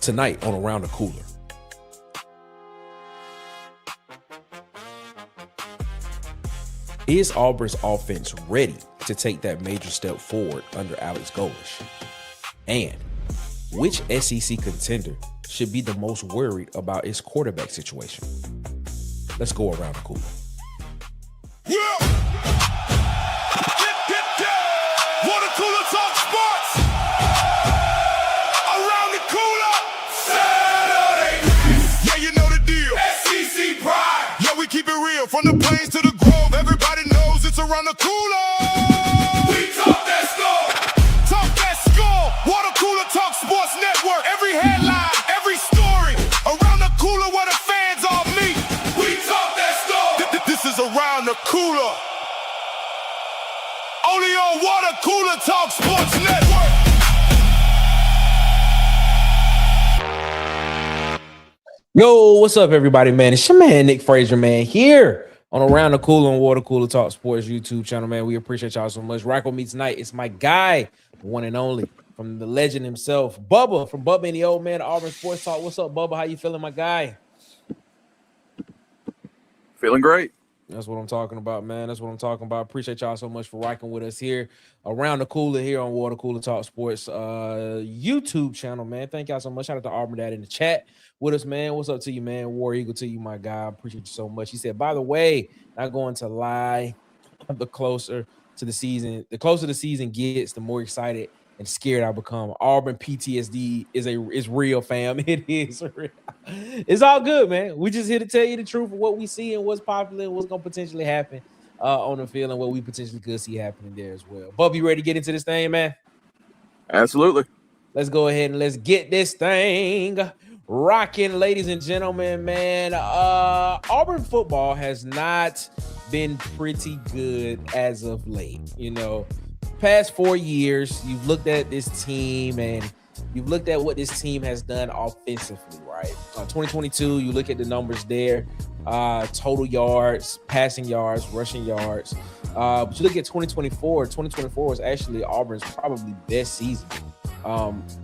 tonight on Around the Cooler. Is Auburn's offense ready to take that major step forward under Alex Golesh? And which SEC contender should be the most worried about its quarterback situation? Let's go around the cooler. Yeah. Get Water Cooler Talk Sports. Around the cooler. Saturday night. Yeah, you know the deal. SEC pride. Yeah, we keep it real. From the plains to the grove, everybody knows it's around the cooler. We talk that score. Talk that score. Water Cooler Talk Sports Network. Every headline, every story. Around the cooler where the fans all meet. We talk that score. This is Around the Cooler. Only on Water Cooler Talk Sports Network. Yo, what's up, everybody, man? It's your man, Nick Frazier, man, here on Around the Cooler on Water Cooler Talk Sports YouTube channel, man. We appreciate y'all so much. Rock with me tonight. It's my guy, one and only, from the legend himself, Bubba, from Bubba and the Old Man, Auburn Sports Talk. What's up, Bubba? How you feeling, my guy? Feeling great. That's what I'm talking about, man. That's what I'm talking about. Appreciate y'all so much for rocking with us here Around the Cooler here on Water Cooler Talk Sports YouTube channel, man. Thank y'all so much. Shout out to Auburn Dad in the chat with us, man. What's up to you, man? War Eagle to you, my guy. Appreciate you so much. He said, by the way, not going to lie, the closer to the season, the closer the season gets, the more excited and scared I become. Auburn PTSD is real, fam. It is real. It's all good, man. We just here to tell you the truth of what we see and what's popular and what's gonna potentially happen on the field and what we potentially could see happening there as well. Bub, you ready to get into this thing, man? Absolutely. Let's go ahead and let's get this thing rocking, ladies and gentlemen, man. Auburn football has not been pretty good as of late. You know, past 4 years, you've looked at this team and you've looked at what this team has done offensively, right? 2022, you look at the numbers there, total yards, passing yards, rushing yards. But you look at 2024, 2024 was actually Auburn's probably best season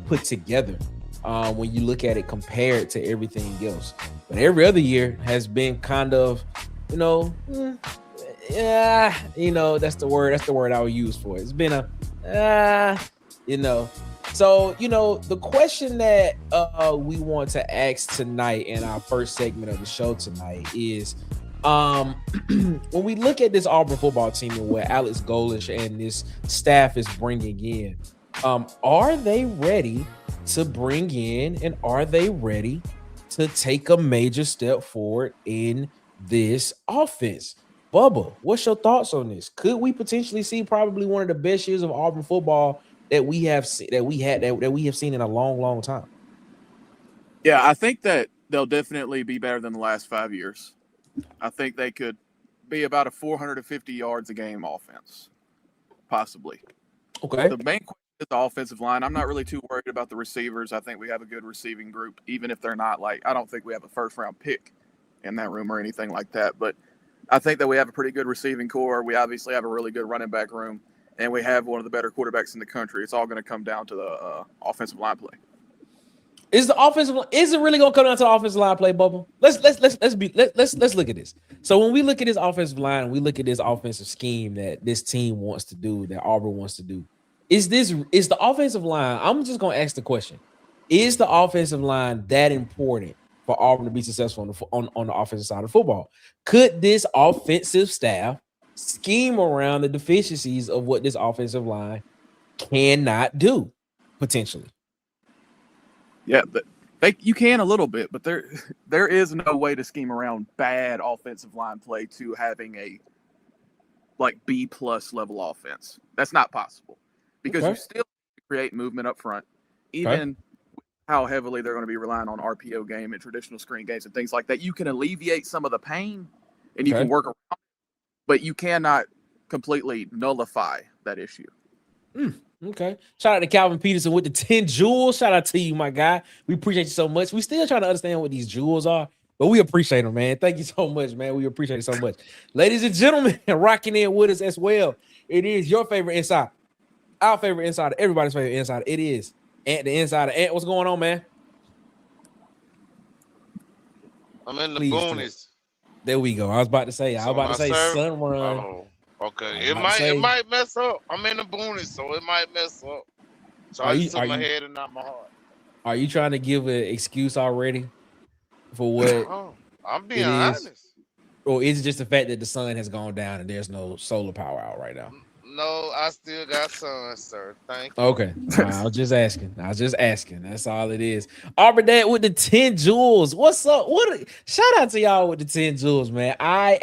put together when you look at it compared to everything else. But every other year has been kind of, you know, yeah, you know, that's the word I would use for it. It's been a, you know. So, you know, the question that we want to ask tonight in our first segment of the show tonight is, when we look at this Auburn football team and what Alex Golesh and this staff is bringing in, are they ready to bring in and are they ready to take a major step forward in this offense? Bubba, what's your thoughts on this? Could we potentially see probably one of the best years of Auburn football that we have seen in a long time? Yeah, I think that they'll definitely be better than the last 5 years. I think they could be about a 450 yards a game offense, possibly. Okay. The main question is the offensive line. I'm not really too worried about the receivers. I think we have a good receiving group, even if they're not like, I don't think we have a first-round pick in that room or anything like that. But I think that we have a pretty good receiving core. We obviously have a really good running back room. And we have one of the better quarterbacks in the country. It's all going to come down to the offensive line play. Is it really going to come down to the offensive line play, Bubba? Let's look at this. So when we look at this offensive line, we look at this offensive scheme that this team wants to do, that Auburn wants to do. Is the offensive line? I'm just going to ask the question: is the offensive line that important for Auburn to be successful on the offensive side of football? Could this offensive staff scheme around the deficiencies of what this offensive line cannot do potentially? Yeah, you can a little bit, but there is no way to scheme around bad offensive line play to having a like B+ level offense. That's not possible because you still create movement up front, even how heavily they're going to be relying on RPO game and traditional screen games and things like that. You can alleviate some of the pain and you can work around it, but you cannot completely nullify that issue. Okay. Shout out to Calvin Peterson with the 10 jewels. Shout out to you, my guy. We appreciate you so much. We still trying to understand what these jewels are, but we appreciate them, man. Thank you so much, man. We appreciate it so much. Ladies and gentlemen, rocking in with us as well. It is your favorite insider, our favorite insider, everybody's favorite insider. It is Ant the Insider. Ant, what's going on, man? I'm in the Please tell. boonies. There we go. I was about to say. I was about to say sun run. Oh, okay. I was It about to say, might mess up. I'm in the boonies, so it might mess up. So I just took my head and not my heart. Are you trying to give an excuse already for what Oh, I'm being it is? honest. Or is it just the fact that the sun has gone down and there's no solar power out right now? No, I still got sun, sir. Thank you. Okay. I was just asking. That's all it is. Auburn Dad with the 10 jewels. What's up? Shout out to y'all with the 10 jewels, man. I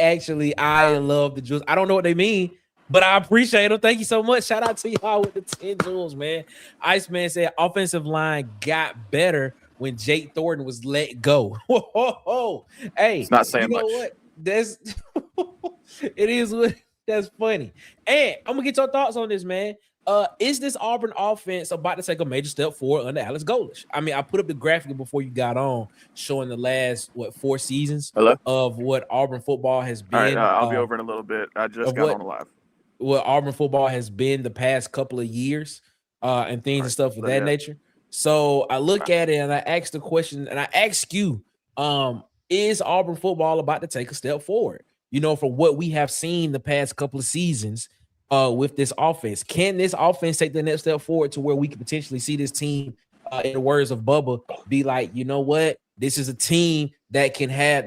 love the jewels. I don't know what they mean, but I appreciate them. Thank you so much. Shout out to y'all with the 10 jewels, man. Iceman said offensive line got better when Jake Thornton was let go. Hey, It's not saying you know much. what? That's it is what that's funny. And I'm gonna get your thoughts on this, man. Is this Auburn offense about to take a major step forward under Alex Golesh? I mean, I put up the graphic before you got on, showing the last 4 seasons of what Auburn football has been. All right, I'll be over in a little bit. I just got on live. What Auburn football has been the past couple of years, and things and stuff of that nature. So I look at it and I ask the question, and I ask you, is Auburn football about to take a step forward? You know, from what we have seen the past couple of seasons with this offense. Can this offense take the next step forward to where we could potentially see this team, in the words of Bubba, be like, you know what? This is a team that can have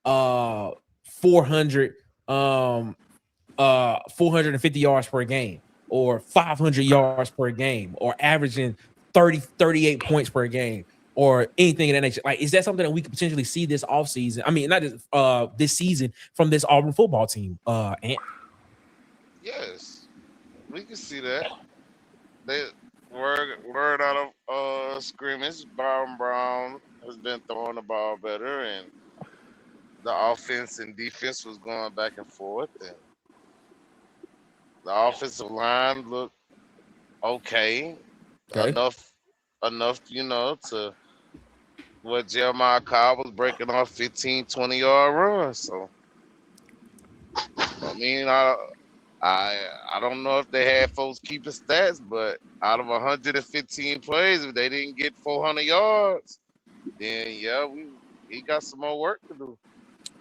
450 yards per game, or 500 yards per game, or averaging 38 points per game, or anything of that nature. Like, is that something that we could potentially see this offseason? I mean, not this season from this Auburn football team, Ant? Yes, we can see that. They word out of scrimmage, Byron Brown has been throwing the ball better, and the offense and defense was going back and forth, and the offensive line looked okay. Enough, you know, to what Jeremiah Cobb was breaking off 15, 20-yard runs. So, I mean, I don't know if they had folks keeping stats, but out of 115 plays, if they didn't get 400 yards, then yeah, he got some more work to do.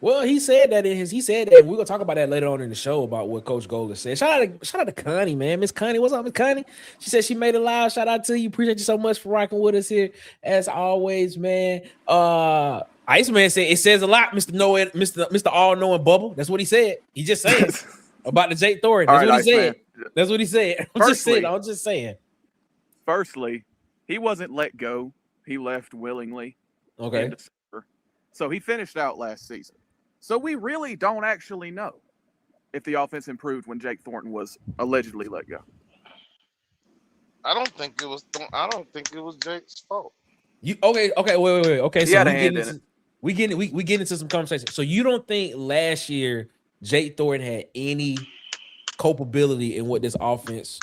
Well, he said that we're gonna talk about that later on in the show about what Coach Golesh said. Shout out to Connie, man. Miss Connie, what's up, Miss Connie? She said she made it live. Shout out to you. Appreciate you so much for rocking with us here as always, man. Iceman said it says a lot, Mr. All-Knowing Bubble. That's what he said. He just said about the Jake Thornton. That's what he said. That's what he said. I'm just saying. Firstly, he wasn't let go. He left willingly. Okay. So he finished out last season. So we really don't actually know if the offense improved when Jake Thornton was allegedly let go. I don't think it was Jake's fault. Wait. Okay, he had a hand in it. We get into some conversation. So you don't think last year Jake Thornton had any culpability in what this offense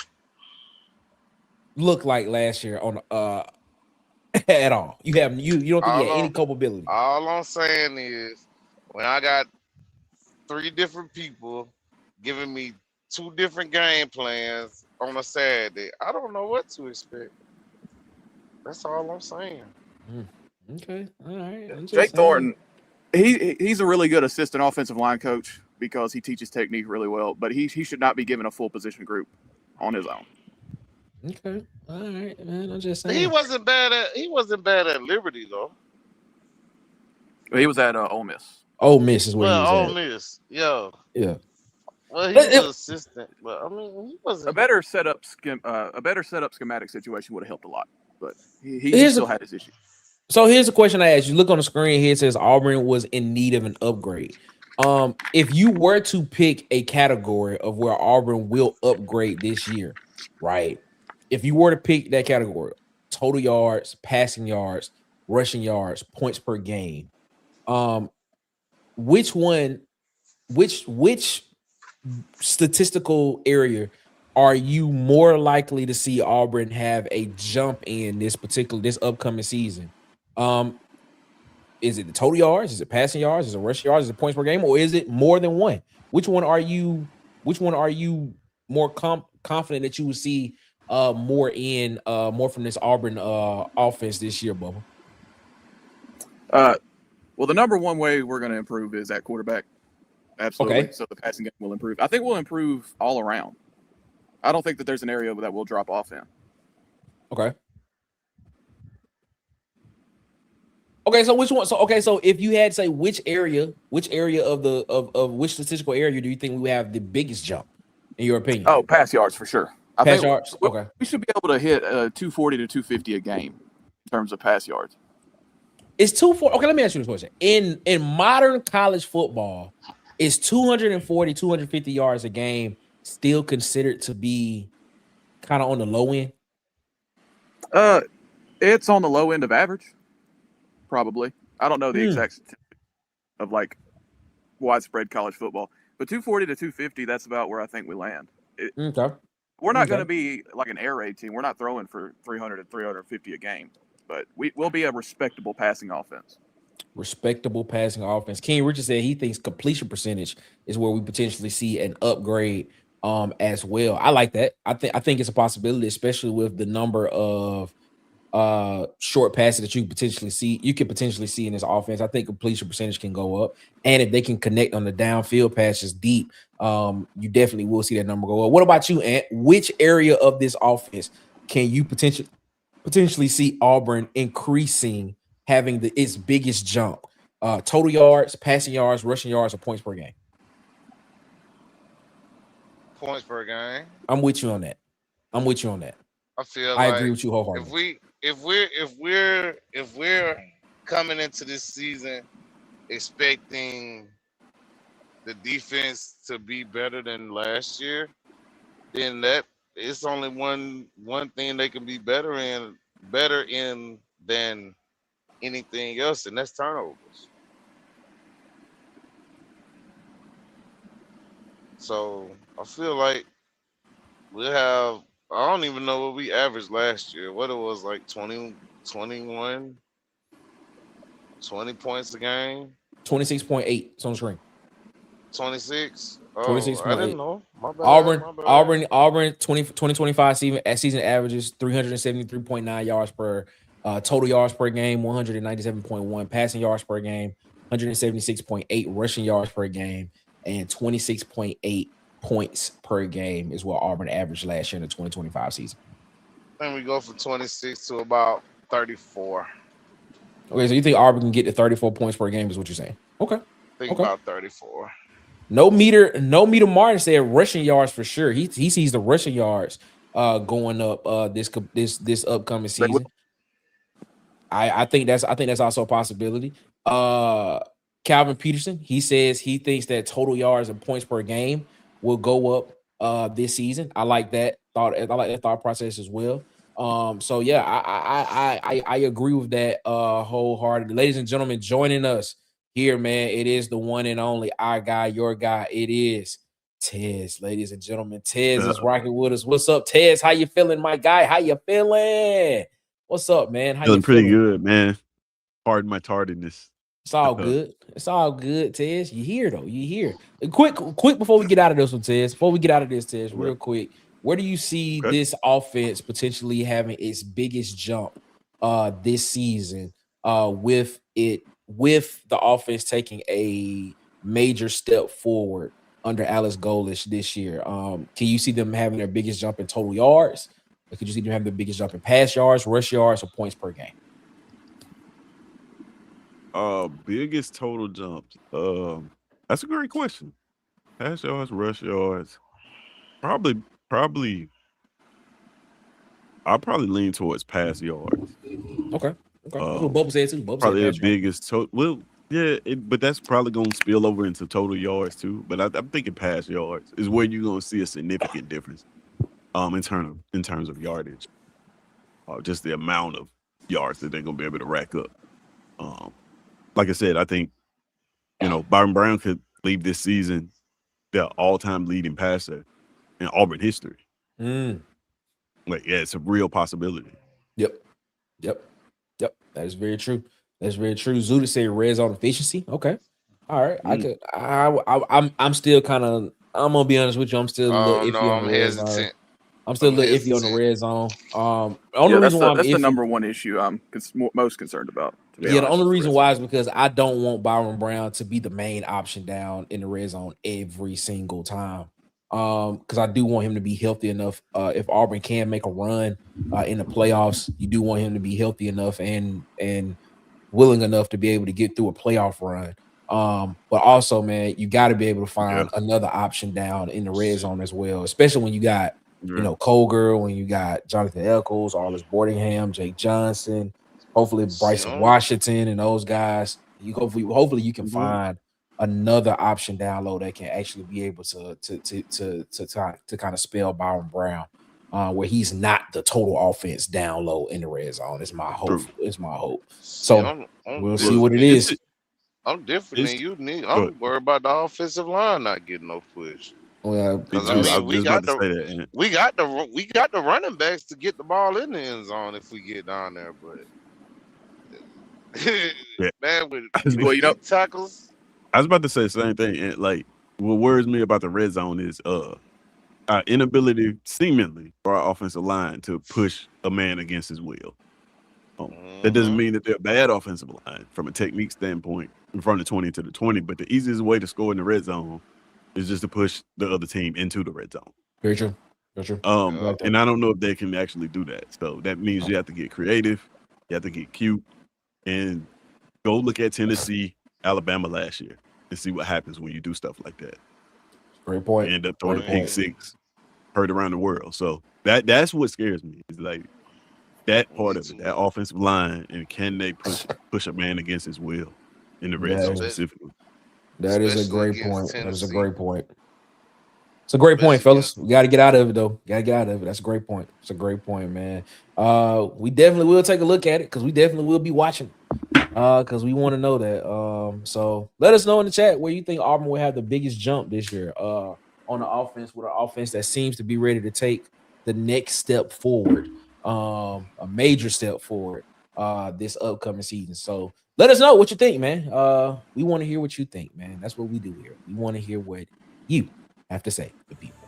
looked like last year on at all? You don't think he had any culpability? All I'm saying is, when I got 3 different people giving me 2 different game plans on a Saturday, I don't know what to expect. That's all I'm saying. Okay, all right. Jake Thornton, he's a really good assistant offensive line coach because he teaches technique really well, but he should not be given a full position group on his own. Okay, all right, man. I'm just saying he wasn't bad at Liberty though. He was at Ole Miss. Ole Miss is where he was Ole at. Miss, yeah. Well, he was assistant, but I mean, he wasn't. A better setup schematic situation would have helped a lot, but he still had his issues. So here's the question I asked you. Look on the screen here. It says Auburn was in need of an upgrade. If you were to pick a category of where Auburn will upgrade this year, right? If you were to pick that category, total yards, passing yards, rushing yards, points per game, which statistical area are you more likely to see Auburn have a jump in this upcoming season? Is it the total yards? Is it passing yards? Is it rushing yards? Is it points per game? Or is it more than one? Which one are you more confident that you will see more from this Auburn offense this year, Bubba? Well, the number one way we're going to improve is at quarterback. Absolutely. Okay. So the passing game will improve. I think we'll improve all around. I don't think that there's an area that we'll drop off in. Okay. Okay, so which one? So if you had to say which area of the of which statistical area do you think we have the biggest jump, in your opinion? Oh, pass yards for sure. Pass yards. Okay. We should be able to hit 240 to 250 a game in terms of pass yards. It's 240. Okay, let me ask you this question. In modern college football, is 240, 250 yards a game still considered to be kind of on the low end? It's on the low end of average, probably. I don't know the exact statistic of like widespread college football, but 240 to 250, that's about where I think we land. Okay. We're not going to be like an air raid team. We're not throwing for 300 to 350 a game, but we'll be a respectable passing offense. Respectable passing offense. King Richard said he thinks completion percentage is where we potentially see an upgrade as well. I like that. I think it's a possibility, especially with the number of short passes that you could potentially see in this offense. I think completion percentage can go up, and if they can connect on the downfield passes deep, you definitely will see that number go up. What about you, Ant? Which area of this offense can you potentially see Auburn increasing, having its biggest jump? Total yards, passing yards, rushing yards, or points per game? Points per game. I'm with you on that. I feel I like agree with you wholeheartedly. if we're coming into this season expecting the defense to be better than last year, then that it's only one thing they can be better in than anything else, and that's turnovers. So I feel like we'll have, I don't even know what we averaged last year. What it was like 20, 21, 20 points a game. 26.8. It's on the screen. 26. Oh, 26.8. I didn't know. My bad. Auburn 2025 season averages 373.9 yards per total yards per game, 197.1 passing yards per game, 176.8 rushing yards per game, and 26.8 points per game is what Auburn averaged last year in the 2025 season. And we go from 26 to about 34. Okay, so you think Auburn can get to 34 points per game is what you're saying? Okay. Think about 34. No meter Martin said rushing yards for sure. He sees the rushing yards going up this upcoming season. I think that's also a possibility. Calvin Peterson, he says he thinks that total yards and points per game will go up this season. I like that thought process as well. So yeah, I agree with that wholeheartedly. Ladies and gentlemen, joining us here, man, it is the one and only our guy, your guy. It is Tez, ladies and gentlemen. Tez is rocking with us. What's up, Tez? How you feeling, my guy? How you feeling? What's up, man? How Feeling you pretty feeling? good, man. Pardon my tardiness. It's all good. It's all good, Tez. You here though? You here? Quick before we get out of this one, Tez. Before we get out of this, Tez, real quick. Where do you see this offense potentially having its biggest jump this season? With the offense taking a major step forward under Alex Golesh this year. Can you see them having their biggest jump in total yards? Or could you see them having the biggest jump in pass yards, rush yards, or points per game? Biggest total jumps. That's a great question. Pass yards, rush yards. Probably I'll probably lean towards pass yards. Okay. That's what Bubba said too. Bubba Probably said the biggest total. Well, yeah, but that's probably going to spill over into total yards too. But I'm thinking pass yards is where you're going to see a significant difference. In terms of yardage, just the amount of yards that they're going to be able to rack up. Like I said, I think Byron Brown could leave this season the all-time leading passer in Auburn history. Like, yeah, it's a real possibility. Yep. That is very true. Zuda said red zone efficiency. Okay. All right. I'm still kind of, I'm gonna be honest with you. I'm still a little iffy on I'm the red zone. hesitant. I'm still a little iffy on the red zone. Only reason why that's I'm the iffy, number one issue I'm most concerned about. the only reason why is because I don't want Byron Brown to be the main option down in the red zone every single time. Because I do want him to be healthy enough. If Auburn can make a run in the playoffs, you do want him to be healthy enough and willing enough to be able to get through a playoff run. But also, man, you got to be able to find another option down in the red zone as well, especially when you got Colger, when you got Jonathan Eccles, Arlis Boardingham, Jake Johnson, hopefully Bryson Washington, and those guys. Hopefully you can find another option down low that can actually be able to kind of spell Byron Brown, where he's not the total offense down low in the red zone. It's my hope. It's my hope. So we'll see what it is. I'm different than you. I'm worried about the offensive line not getting no push. Well, we got the running backs to get the ball in the end zone if we get down there, but man, with tackles. I was about to say the same thing. And like, what worries me about the red zone is our inability, seemingly, for our offensive line to push a man against his will. That doesn't mean that they're a bad offensive line from a technique standpoint from the 20 to the 20, but the easiest way to score in the red zone is just to push the other team into the red zone. Very true. Very true. And I don't know if they can actually do that. So that means you have to get creative, you have to get cute, and go look at Tennessee, Alabama last year and see what happens when you do stuff like that. Great point. You end up throwing a pick six, heard around the world. So that's what scares me. It's like that part of it, that offensive line, and can they push a man against his will in the red zone specifically? That is a great point. That is a great point. It's a great point, fellas. We got to get out of it, though. Got to get out of it. That's a great point. It's a great point, man. We definitely will take a look at it because we definitely will be watching because we want to know that. So let us know in the chat where you think Auburn will have the biggest jump this year on the offense, with an offense that seems to be ready to take the next step forward, a major step forward this upcoming season. So let us know what you think, man. We want to hear what you think, man. That's what we do here. We want to hear what you have to say to people.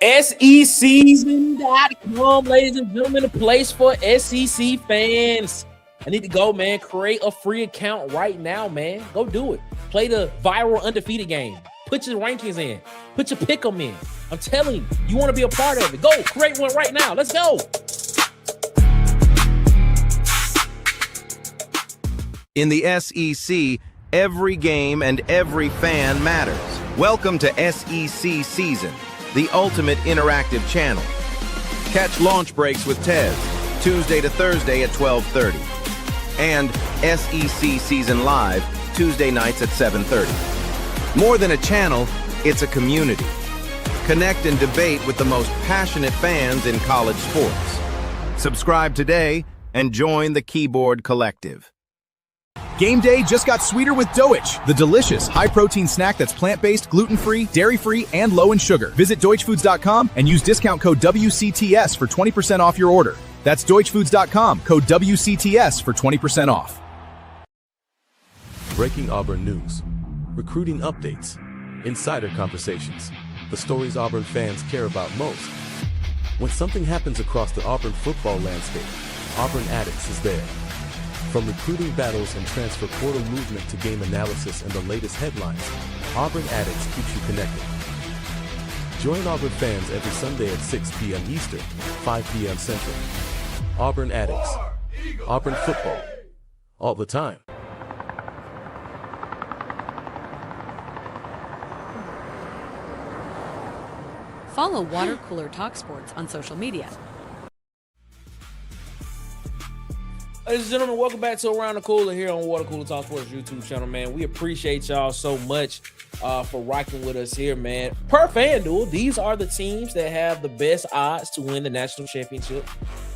SECseason.com, ladies and gentlemen, a place for SEC fans. I need to go, man. Create a free account right now, man. Go do it. Play the viral undefeated game. Put your rankings in. Put your pick 'em in. I'm telling you, you want to be a part of it. Go create one right now. Let's go. In the SEC, every game and every fan matters. Welcome to SEC Season, the ultimate interactive channel. Catch launch breaks with Tez, Tuesday to Thursday at 12:30. And SEC Season Live, Tuesday nights at 7:30. More than a channel, it's a community. Connect and debate with the most passionate fans in college sports. Subscribe today and join the Keyboard Collective. Game day just got sweeter with DOICH, the delicious, high-protein snack that's plant-based, gluten-free, dairy-free, and low in sugar. Visit DOICHfoods.com and use discount code WCTS for 20% off your order. That's DOICHfoods.com, code WCTS for 20% off. Breaking Auburn news, recruiting updates, insider conversations, the stories Auburn fans care about most. When something happens across the Auburn football landscape, Auburn Addicts is there. From recruiting battles and transfer portal movement to game analysis and the latest headlines, Auburn Addicts keeps you connected. Join Auburn fans every Sunday at 6 p.m. Eastern, 5 p.m. Central. Auburn Addicts. Auburn football. All the time. Follow Water Cooler Talk Sports on social media. Ladies and gentlemen, welcome back to Around the Cooler here on Water Cooler Talk Sports YouTube channel, man. We appreciate y'all so much for rocking with us here, man. Per FanDuel, these are the teams that have the best odds to win the national championship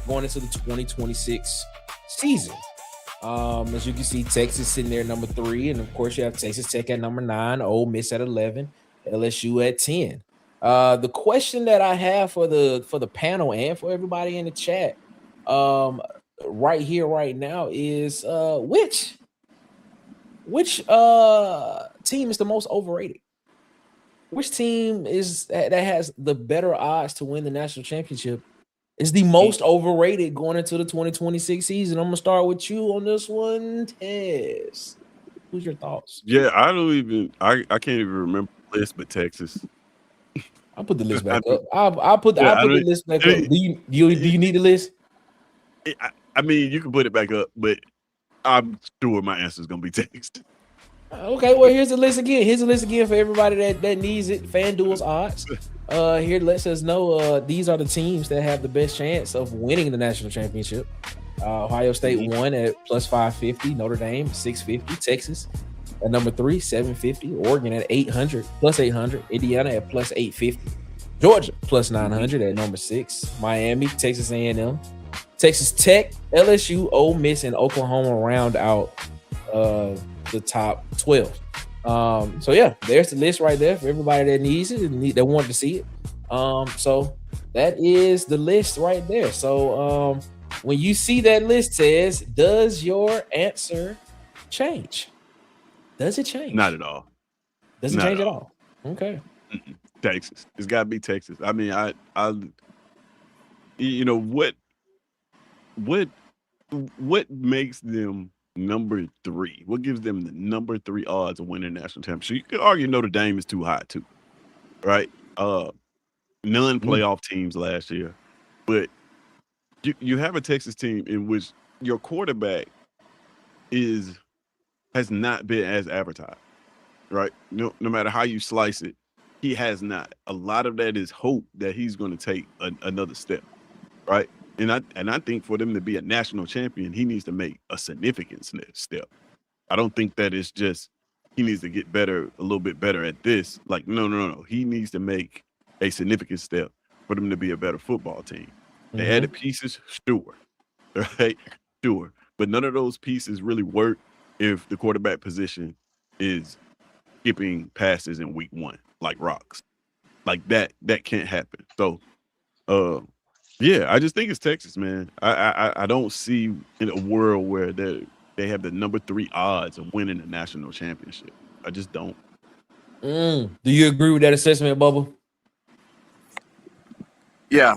going into the 2026 season. As you can see, Texas sitting there number 3, and of course you have Texas Tech at number 9, Ole Miss at 11, LSU at 10. The question that I have for the panel and for everybody in the chat, right here, right now, is which team is the most overrated? which team is that has the better odds to win the national championship? Is the most overrated going into the 2026 season? I'm gonna start with you on this one, Tez. Who's your thoughts? Yeah, I can't even remember the list, but Texas. I'll put the list back up. I'll put the list back up. Do you need the list? I mean, you can put it back up, but I'm sure my answer is gonna be Texas. Okay, well, here's the list again. Here's the list again for everybody that needs it. FanDuel's odds. Here lets us know these are the teams that have the best chance of winning the national championship. Ohio State won at plus 550, Notre Dame 650, Texas at number 3 750, Oregon at 800 plus 800, Indiana at plus 850, Georgia plus 900 at number 6, Miami, Texas A&M, Texas Tech, LSU, Ole Miss, and Oklahoma round out the top 12. So yeah, there's the list right there for everybody that needs it and that wanted to see it. So that is the list right there. So when you see that list, says, does your answer change? Does it change? Not at all. Doesn't change at all. Okay. Texas. It's got to be Texas. I mean, you know what makes them number 3? What gives them the number 3 odds of winning the national championship? You could argue Notre Dame is too high too, right? None playoff teams last year, but you have a Texas team in which your quarterback has not been as advertised, right? No matter how you slice it, he has not. A lot of that is hope that he's going to take another step, right? And I think for them to be a national champion, he needs to make a significant step. I don't think that it's just he needs to get better, a little bit better at this. Like, no. He needs to make a significant step for them to be a better football team. They added pieces, sure, right? Sure. But none of those pieces really work if the quarterback position is skipping passes in week 1, like rocks. Like that can't happen. So, yeah, I just think it's Texas, man. I don't see in a world where they have the number 3 odds of winning the national championship. I just don't. Do you agree with that assessment, Bubba? Yeah.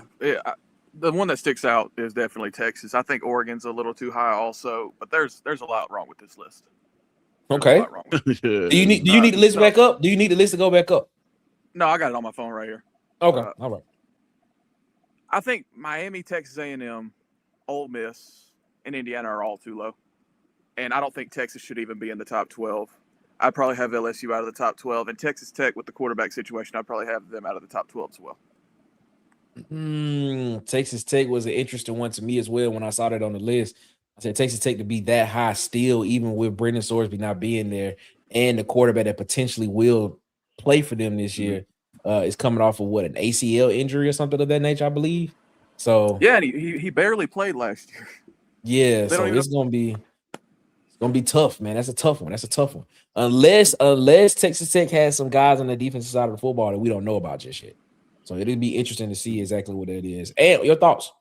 The one that sticks out is definitely Texas. I think Oregon's a little too high also, but there's a lot wrong with this list. Okay. Yeah. Do you need the list back up? Do you need the list to go back up? No, I got it on my phone right here. Okay. All right. I think Miami, Texas A&M, Ole Miss, and Indiana are all too low. And I don't think Texas should even be in the top 12. I'd probably have LSU out of the top 12. And Texas Tech, with the quarterback situation, I'd probably have them out of the top 12 as well. Texas Tech was an interesting one to me as well when I saw that on the list. I said Texas Tech to be that high still, even with Brendan Sorsby not being there, and the quarterback that potentially will play for them this year is coming off of an ACL injury or something of that nature, I believe. So yeah, and he barely played last year. Yeah, so it's gonna be tough, man. That's a tough one. Unless Texas Tech has some guys on the defensive side of the football that we don't know about just yet. So it'll be interesting to see exactly what that is. And your thoughts?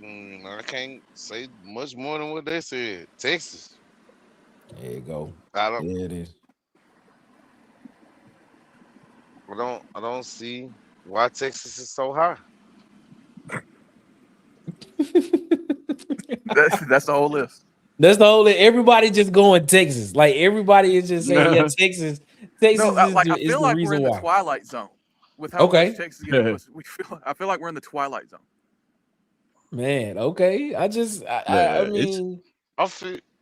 I can't say much more than what they said. Texas. There you go. There it is. I don't see why Texas is so high. That's the whole list. That's the whole list. Everybody just going Texas. Like everybody is just saying, yeah, Texas. Texas I is feel the like reason we're in why. the twilight zone with how much Texas is. I feel like we're in the twilight zone. Man, okay. I mean,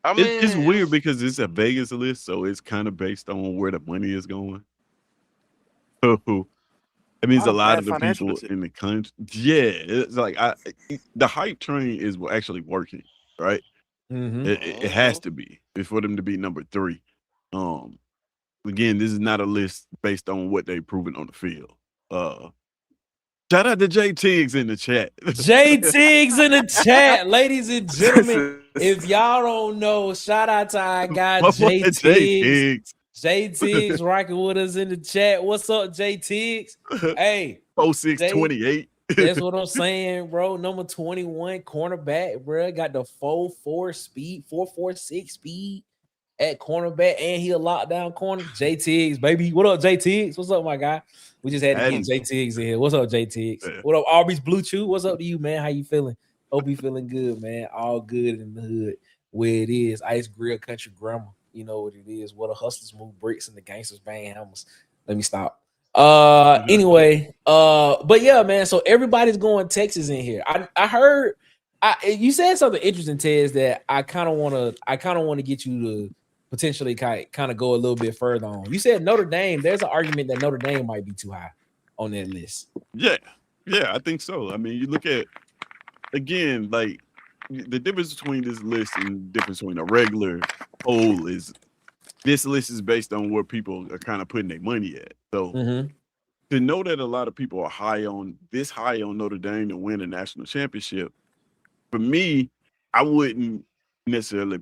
it's weird because it's a Vegas list, so it's kind of based on where the money is going. So it means a lot of the people in the country. Yeah, it's like the hype train is actually working, right? It has to be for them to be number 3. Again, this is not a list based on what they've proven on the field. Shout out to J Tiggs in the chat. J Tiggs in the chat, ladies and gentlemen. If y'all don't know, shout out to our guy J Tiggs. J Tiggs rocking with us in the chat. What's up, J Tiggs? Hey, 0628. That's what I'm saying, bro. Number 21 cornerback, bro. Got the 4.4 speed, 4.46 speed. at cornerback, and he a lockdown corner. J Tiggs, baby. What up, J Tiggs? What's up, my guy? We just had to get J Tiggs in here. What's up, J Tiggs? Yeah. What up, Aubrey's Blue Chew? What's up to you, man? How you feeling? Hope you feeling good, man. All good in the hood where it is. Ice Grill Country Grammar. You know what it is. What the hustlers move bricks and the gangsters bang hammers. Let me stop. Anyway, but yeah, man. So everybody's going Texas in here. I heard you said something interesting, Tez, that I kind of want to get you to potentially kind of go a little bit further on. You said Notre Dame. There's an argument that Notre Dame might be too high on that list. Yeah, I think so. I mean, you look at again, like the difference between this list and the difference between a regular poll is this list is based on where people are kind of putting their money at. So to know that a lot of people are high on Notre Dame to win a national championship, for me, I wouldn't necessarily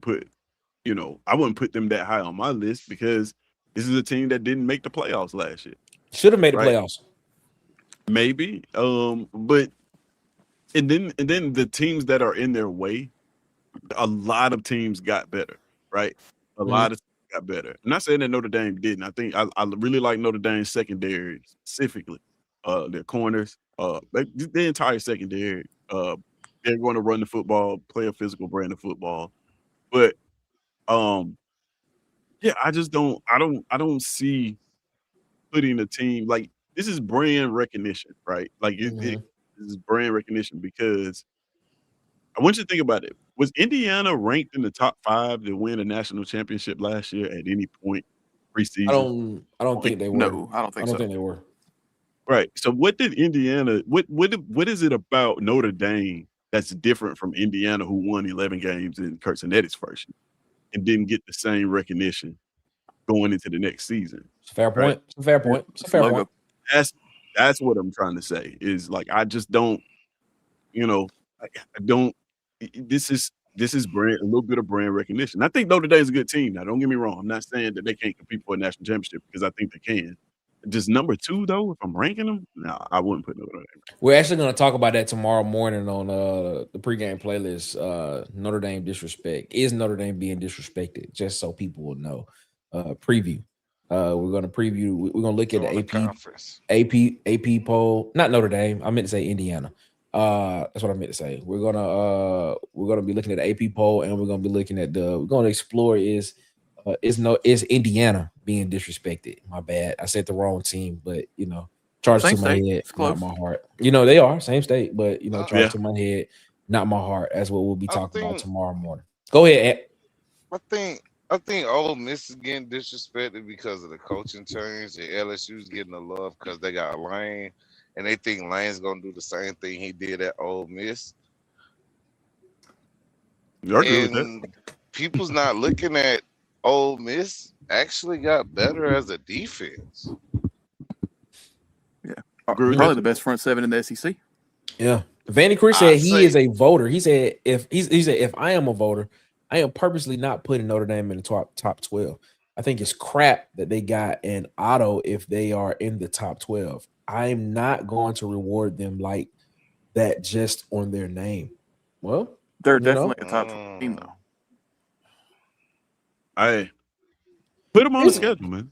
I wouldn't put them that high on my list because this is a team that didn't make the playoffs last year. Should have made the playoffs. Maybe. But and then the teams that are in their way, a lot of teams got better, right? A lot of teams got better. I'm not saying that Notre Dame didn't. I think I really like Notre Dame's secondary specifically. Their corners, the entire secondary. They're going to run the football, play a physical brand of football. But yeah, I don't see putting a team like this is brand recognition, right? Like this is brand recognition because I want you to think about it. Was Indiana ranked in the top 5 to win a national championship last year at any point preseason? I don't think they were. No, I don't think so. I don't think they were. Right. So what did Indiana? What is it about Notre Dame that's different from Indiana, who won 11 games in Kurt Sonetti's first year and didn't get the same recognition going into the next season? Fair point. Right? It's a fair point. It's a fair point. That's what I'm trying to say. Is like I just don't. I don't. This is brand a little bit of brand recognition. I think Notre Dame is a good team. Now, don't get me wrong. I'm not saying that they can't compete for a national championship because I think they can. Just number 2 though, if I'm ranking them, no, I wouldn't put Notre Dame. We're actually going to talk about that tomorrow morning on the pregame playlist. Notre Dame disrespect. Is Notre Dame being disrespected? Just so people will know. Preview. We're going to preview. We're going to look at the AP poll. Not Notre Dame. I meant to say Indiana. That's what I meant to say. We're gonna be looking at the AP poll, and we're gonna be looking at we're gonna explore is Indiana being disrespected. My bad, I said the wrong team, but charge to my head, not my heart. They are same state, but charge to my head, not my heart. That's what we'll be talking about tomorrow morning. Go ahead, Ed. I think Ole Miss is getting disrespected because of the coaching change, and LSU's getting the love because they got Lane. And they think Lane's gonna do the same thing he did at Ole Miss. And people's not looking at Ole Miss actually got better as a defense. Yeah, probably the best front 7 in the SEC. Yeah, Vandy Chris said he is a voter. He said if I am a voter, I am purposely not putting Notre Dame in the top 12. I think it's crap that they got an auto if they are in the top 12. I'm not going to reward them like that just on their name. Well, they're definitely a top team, though. I put them on the schedule, man.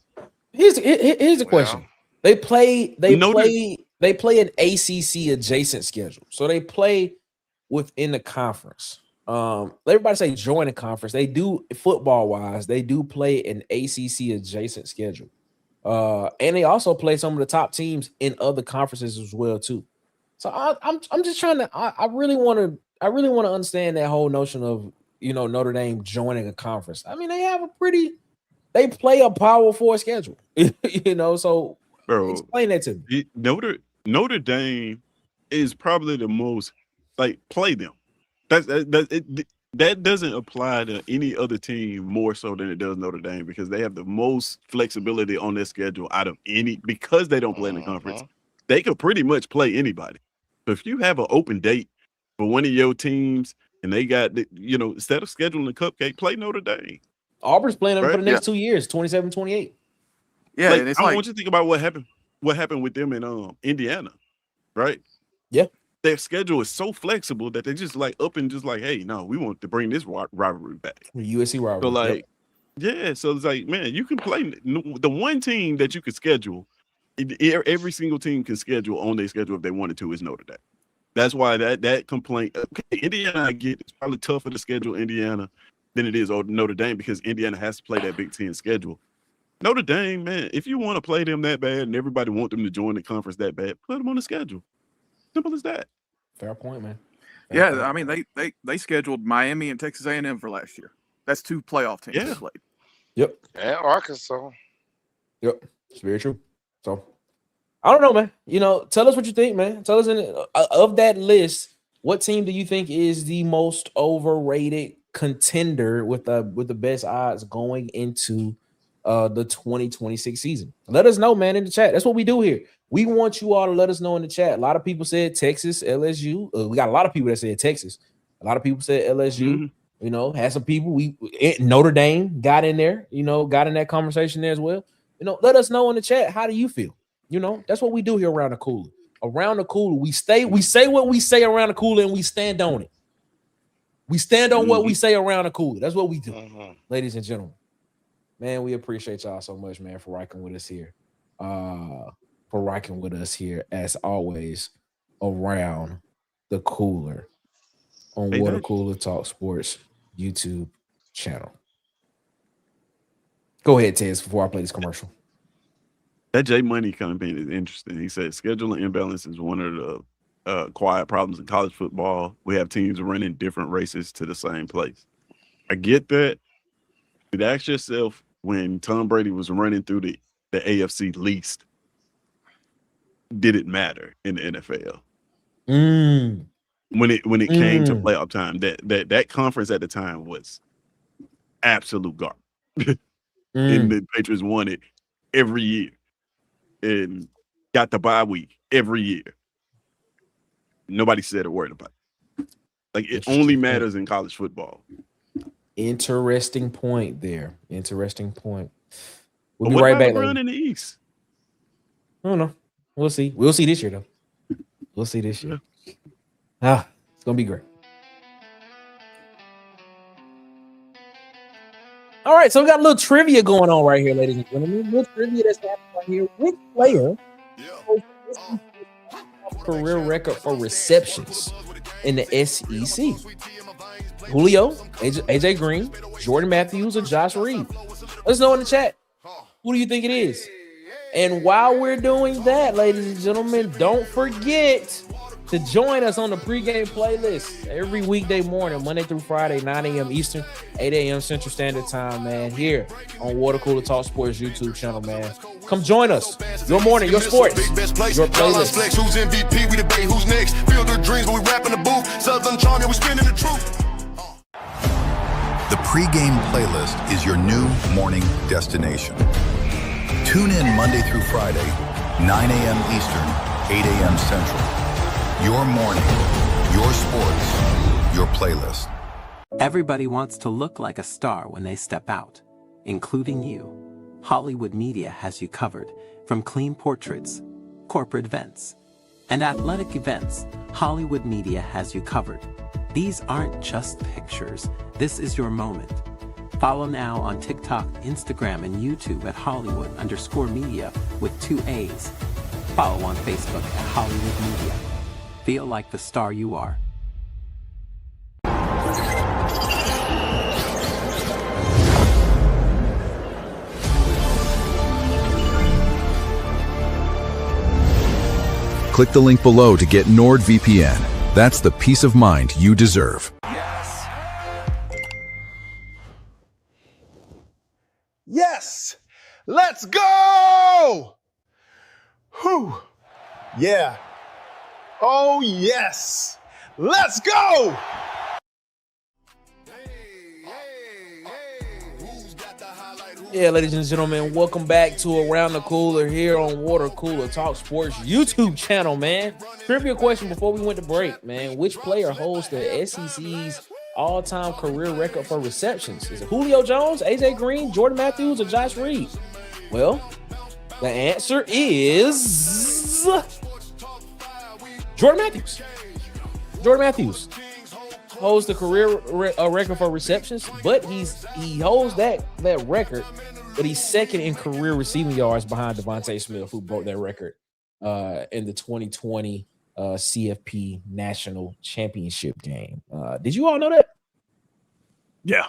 Here's the question: They play an ACC adjacent schedule, so they play within the conference. Everybody say join the conference. They do football wise. They do play an ACC adjacent schedule. And they also play some of the top teams in other conferences as well too. So I'm just trying to. I really want to understand that whole notion of Notre Dame joining a conference. I mean, they play a Power 4 schedule. So bro, explain that to me. Notre Dame is probably the most play them. That doesn't apply to any other team more so than it does Notre Dame because they have the most flexibility on their schedule out of any because they don't play in the conference. They could pretty much play anybody. So if you have an open date for one of your teams and they got instead of scheduling the cupcake, play Notre Dame. Auburn's playing them for the next 2 years, 27, 28. Yeah, and I want you to think about what happened with them in Indiana, right? Yeah. Their schedule is so flexible that they just up and just hey, no, we want to bring this rivalry back. USC rivalry. So Yeah, so it's like, man, you can play the one team that you could schedule. Every single team can schedule on their schedule if they wanted to is Notre Dame. That's why that complaint. Okay, Indiana, I get it's probably tougher to schedule Indiana than it is Notre Dame because Indiana has to play that Big Ten schedule. Notre Dame, man, if you want to play them that bad and everybody want them to join the conference that bad, put them on the schedule. Simple as that. Fair point, man. Yeah, I mean they scheduled Miami and Texas A&M for last year. That's 2 playoff teams they played. Yep. And Arkansas. Yep. It's very true. So I don't know, man. You know, tell us what you think, man. Tell us of that list, what team do you think is the most overrated contender with the best odds going into the 2026 season? Let us know, man, in the chat. That's what we do here. We want you all to let us know in the chat. A lot of people said Texas, LSU. We got a lot of people that said Texas. A lot of people said LSU. Mm-hmm. You know, had some people. Notre Dame got in there. You know, got in that conversation there as well. You know, let us know in the chat. How do you feel? You know, that's what we do here around the cooler. Around the cooler, we say what we say around the cooler, and we stand on it. We stand on what we say around the cooler. That's what we do, ladies and gentlemen. Man, we appreciate y'all so much, man, for rocking with us here. As always, around the cooler on Water Cooler Talk Sports YouTube channel. Go ahead, Tez, before I play this commercial. That J Money campaign is interesting. He said scheduling imbalance is one of the quiet problems in college football. We have teams running different races to the same place. I get that. But ask yourself, when Tom Brady was running through the AFC least, did it matter in the NFL? When it came to playoff time, that conference at the time was absolute garbage. And the Patriots won it every year and got the bye week every year. Nobody said a word about it. Like, it only matters in college football. Interesting point there. Interesting point. We'll be right back. In the East? I don't know. We'll see. We'll see this year, though. We'll see this year. It's gonna be great. All right, so we got a little trivia going on right here, ladies and gentlemen. A little trivia that's happening right here. Which player career record for receptions in the SEC? Julio, AJ Green, Jordan Matthews, or Josh Reed? Let us know in the chat. Who do you think it is? And while we're doing that, ladies and gentlemen, don't forget to join us on the pregame playlist every weekday morning, Monday through Friday, 9 a.m. Eastern, 8 a.m. Central Standard Time, man, here on Water Cooler Talk Sports YouTube channel, man. Come join us. Your morning, your sports, your playlist. Who's MVP? We debate who's next. Feel good dreams when we rap in the booth. Southern charm, we spinning the truth. The pregame playlist is your new morning destination. Tune in Monday through Friday, 9 a.m. Eastern, 8 a.m. Central. Your morning, your sports, your playlist. Everybody wants to look like a star when they step out, including you. Hollywood Media has you covered, from clean portraits, corporate events, and athletic events. Hollywood Media has you covered. These aren't just pictures. This is your moment. Follow now on TikTok, Instagram, and YouTube at Hollywood_media with 2 A's. Follow on Facebook at Hollywood Media. Feel like the star you are. Click the link below to get NORDVPN. That's the peace of mind you deserve. Yes! Let's go! Whew. Yeah. Oh, yes. Let's go! Yeah, ladies and gentlemen, welcome back to Around the Cooler here on Water Cooler Talk Sports YouTube channel, man. Trivia question before we went to break, man. Which player holds the SEC's all-time career record for receptions? Is it Julio Jones, AJ Green, Jordan Matthews, or Josh Reed? Well, the answer is Jordan Matthews. Jordan Matthews. holds the career record for receptions, but he holds that record, but he's second in career receiving yards behind Devontae Smith, who broke that record in the 2020 CFP National Championship game. Did you all know that? Yeah.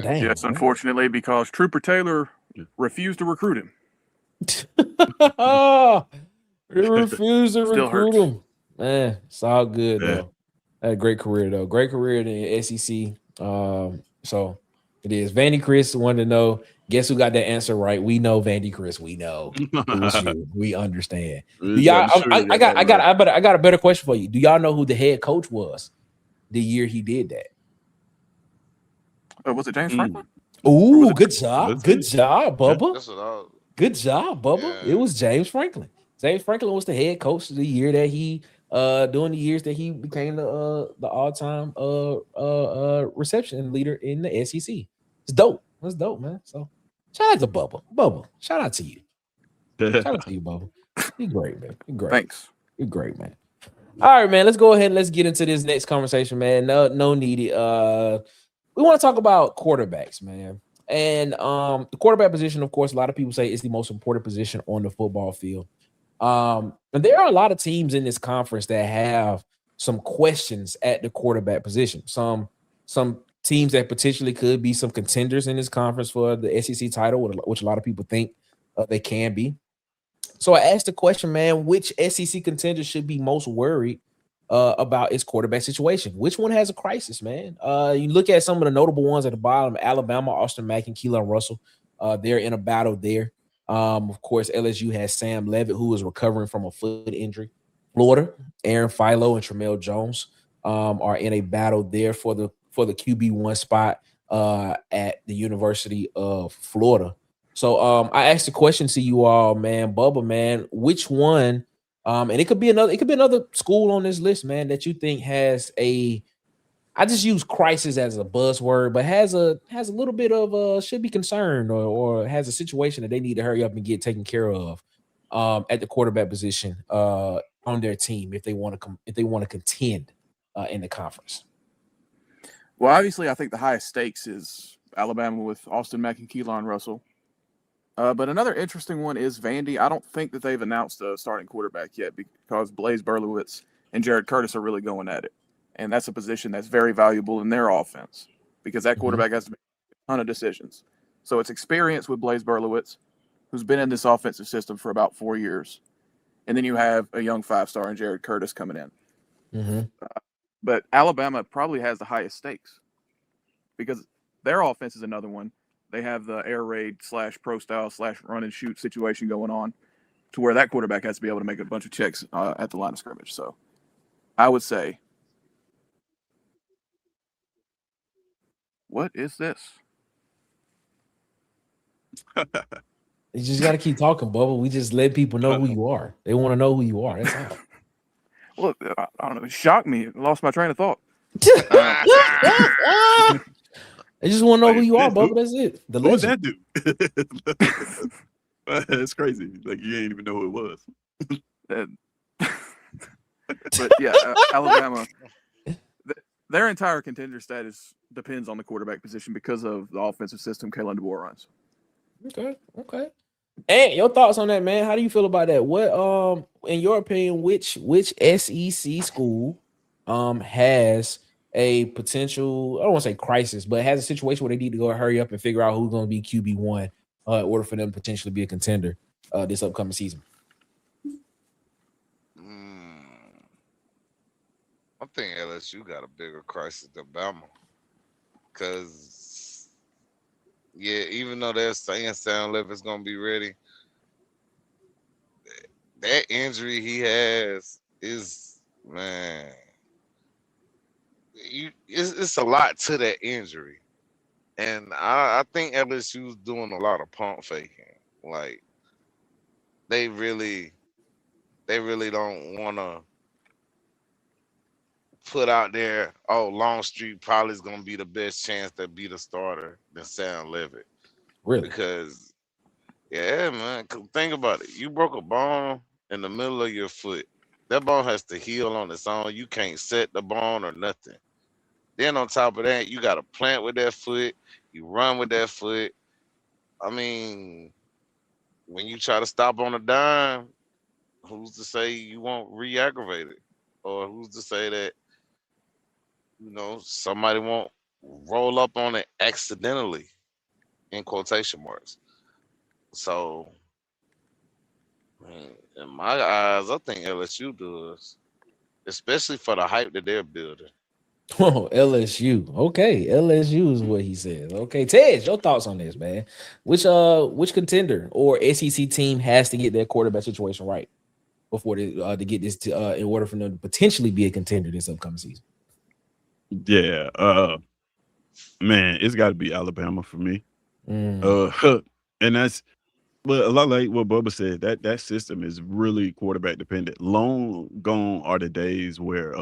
Yeah. Yes, unfortunately, because Trooper Taylor refused to recruit him. He refused to Still recruit hurts. him. Man, it's all good Yeah. though. Had a great career though. Great career in the SEC. So it is. Vandy Chris wanted to know. Guess who got that answer right? We know, Vandy Chris. We know. It was you. We understand. Do y'all, I got a better question for you. Do y'all know who the head coach was the year he did that? Was it James Franklin? Ooh, good job. Good job, Bubba. That's what I was, Good job, Bubba. Yeah. It was James Franklin. James Franklin was the head coach the year that he during the years that he became the all-time reception leader in the SEC. It's dope. That's dope, man. So shout out to Bubba. Bubba, shout out to you. Shout out to you, Bubba. You're great, man. You're great. Thanks. You're great, man. All right, man. Let's go ahead and let's get into this next conversation, man. No needy. We want to talk about quarterbacks, man. And the quarterback position, of course, a lot of people say is the most important position on the football field. And there are a lot of teams in this conference that have some questions at the quarterback position. Some teams that potentially could be some contenders in this conference for the SEC title, which a lot of people think they can be. So I asked the question, man, which SEC contender should be most worried about its quarterback situation? Which one has a crisis, man? You look at some of the notable ones at the bottom: Alabama, Austin Mack, and Keelan Russell. They're in a battle there. Of course, LSU has Sam Levitt, who is recovering from a foot injury. Florida, Aaron Philo and Tramel Jones are in a battle there for the QB1 spot at the University of Florida. So I asked the question to you all, man, Bubba, man, which one? And it could be another school on this list, man, that you think has a. I just use crisis as a buzzword, but has a little bit of should be concerned or has a situation that they need to hurry up and get taken care of at the quarterback position on their team if they want to contend in the conference. Well, obviously, I think the highest stakes is Alabama with Austin Mack and Keelan Russell. But another interesting one is Vandy. I don't think that they've announced a starting quarterback yet because Blaise Berlowitz and Jared Curtis are really going at it. And that's a position that's very valuable in their offense because that quarterback has to make a ton of decisions. So it's experience with Blaise Berlowitz, who's been in this offensive system for about 4 years. And then you have a young 5-star in Jared Curtis coming in. But Alabama probably has the highest stakes because their offense is another one. They have the air raid / pro style / run and shoot situation going on to where that quarterback has to be able to make a bunch of checks at the line of scrimmage. So I would say, what is this? You just got to keep talking, Bubba. We just let people know who you are. They want to know who you are. That's all. Well, I don't know. It shocked me. I lost my train of thought. They just want to know who you are, Bubba. That's it. The What was legend. that dude? That's crazy. Like you ain't even know who it was. But yeah, Alabama, their entire contender status depends on the quarterback position because of the offensive system Kalen DeBoer runs. Okay. And your thoughts on that, man? How do you feel about that? What, in your opinion, which SEC school has a potential, I don't want to say crisis, but has a situation where they need to go hurry up and figure out who's going to be QB1 in order for them to potentially be a contender this upcoming season? I think LSU got a bigger crisis than Bama. Because, yeah, even though they're saying Sam Levitt's going to be ready, that injury he has is, man, it's a lot to that injury. And I think LSU's doing a lot of pump faking. Like, they really don't want to put out there, oh, Longstreet probably is going to be the best chance to be the starter than Sam Levitt. Really? Because, yeah, man, think about it. You broke a bone in the middle of your foot. That bone has to heal on its own. You can't set the bone or nothing. Then on top of that, you got to plant with that foot. You run with that foot. I mean, when you try to stop on a dime, who's to say you won't re-aggravate it? Or who's to say that, somebody won't roll up on it accidentally, in quotation marks. So, I mean, in my eyes, I think LSU does, especially for the hype that they're building. Oh, LSU. Okay, LSU is what he says. Okay, Ted, your thoughts on this, man? Which contender or SEC team has to get their quarterback situation right before they to get this to in order for them to potentially be a contender this upcoming season? Yeah, man, it's got to be Alabama for me. And that's, but a lot like what Bubba said, that system is really quarterback dependent. Long gone are the days where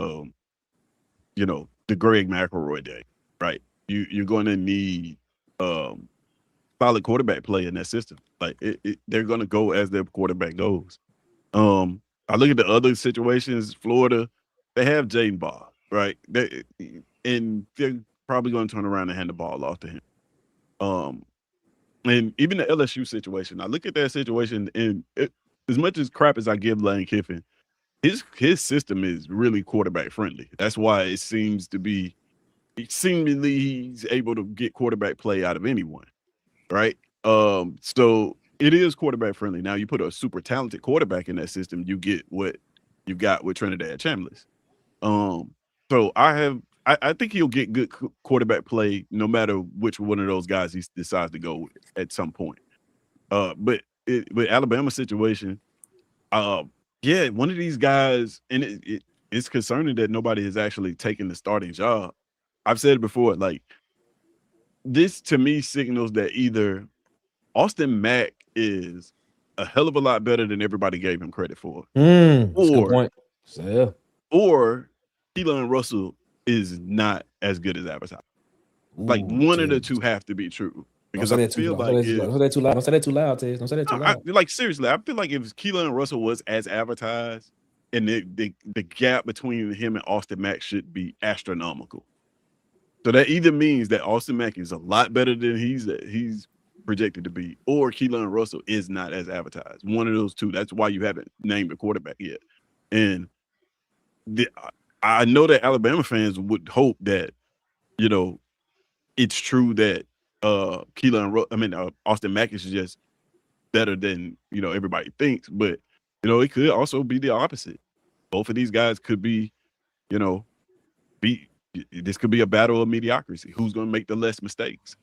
the Greg McElroy day, right? You're going to need solid quarterback play in that system. Like they're going to go as their quarterback goes. I look at the other situations. Florida, they have Jaden Ball, right? And they're probably going to turn around and hand the ball off to him. And even the LSU situation, I look at that situation, and as much as crap as I give Lane Kiffin, his system is really quarterback friendly. That's why it seems to be seemingly he's able to get quarterback play out of anyone, right? So it is quarterback friendly. Now you put a super talented quarterback in that system, you get what you got with Trinidad Chambliss. So I think he'll get good quarterback play no matter which one of those guys he decides to go with at some point. But with Alabama situation, yeah, one of these guys, and it's concerning that nobody has actually taken the starting job. I've said it before, like, this to me signals that either Austin Mack is a hell of a lot better than everybody gave him credit for, That's a good point. or Keelan Russell is not as good as advertised. Like, one of the two have to be true. Because I feel like don't say that too loud. Don't say that too loud, Tez. Don't say that too loud. Like, seriously, I feel like if Keelan Russell was as advertised, and the gap between him and Austin Mack should be astronomical. So that either means that Austin Mack is a lot better than he's projected to be, or Keelan Russell is not as advertised. One of those two. That's why you haven't named a quarterback yet. And I know that Alabama fans would hope that, it's true that Austin Mack is just better than everybody thinks, but it could also be the opposite. Both of these guys could be, this could be a battle of mediocrity. Who's going to make the less mistakes?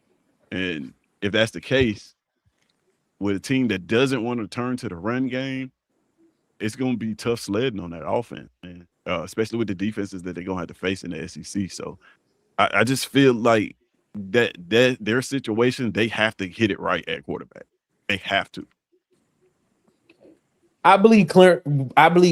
And if that's the case, with a team that doesn't want to turn to the run game, it's going to be tough sledding on that offense, man. Especially with the defenses that they're going to have to face in the SEC. So I just feel like that their situation, they have to hit it right at quarterback. They have to. I believe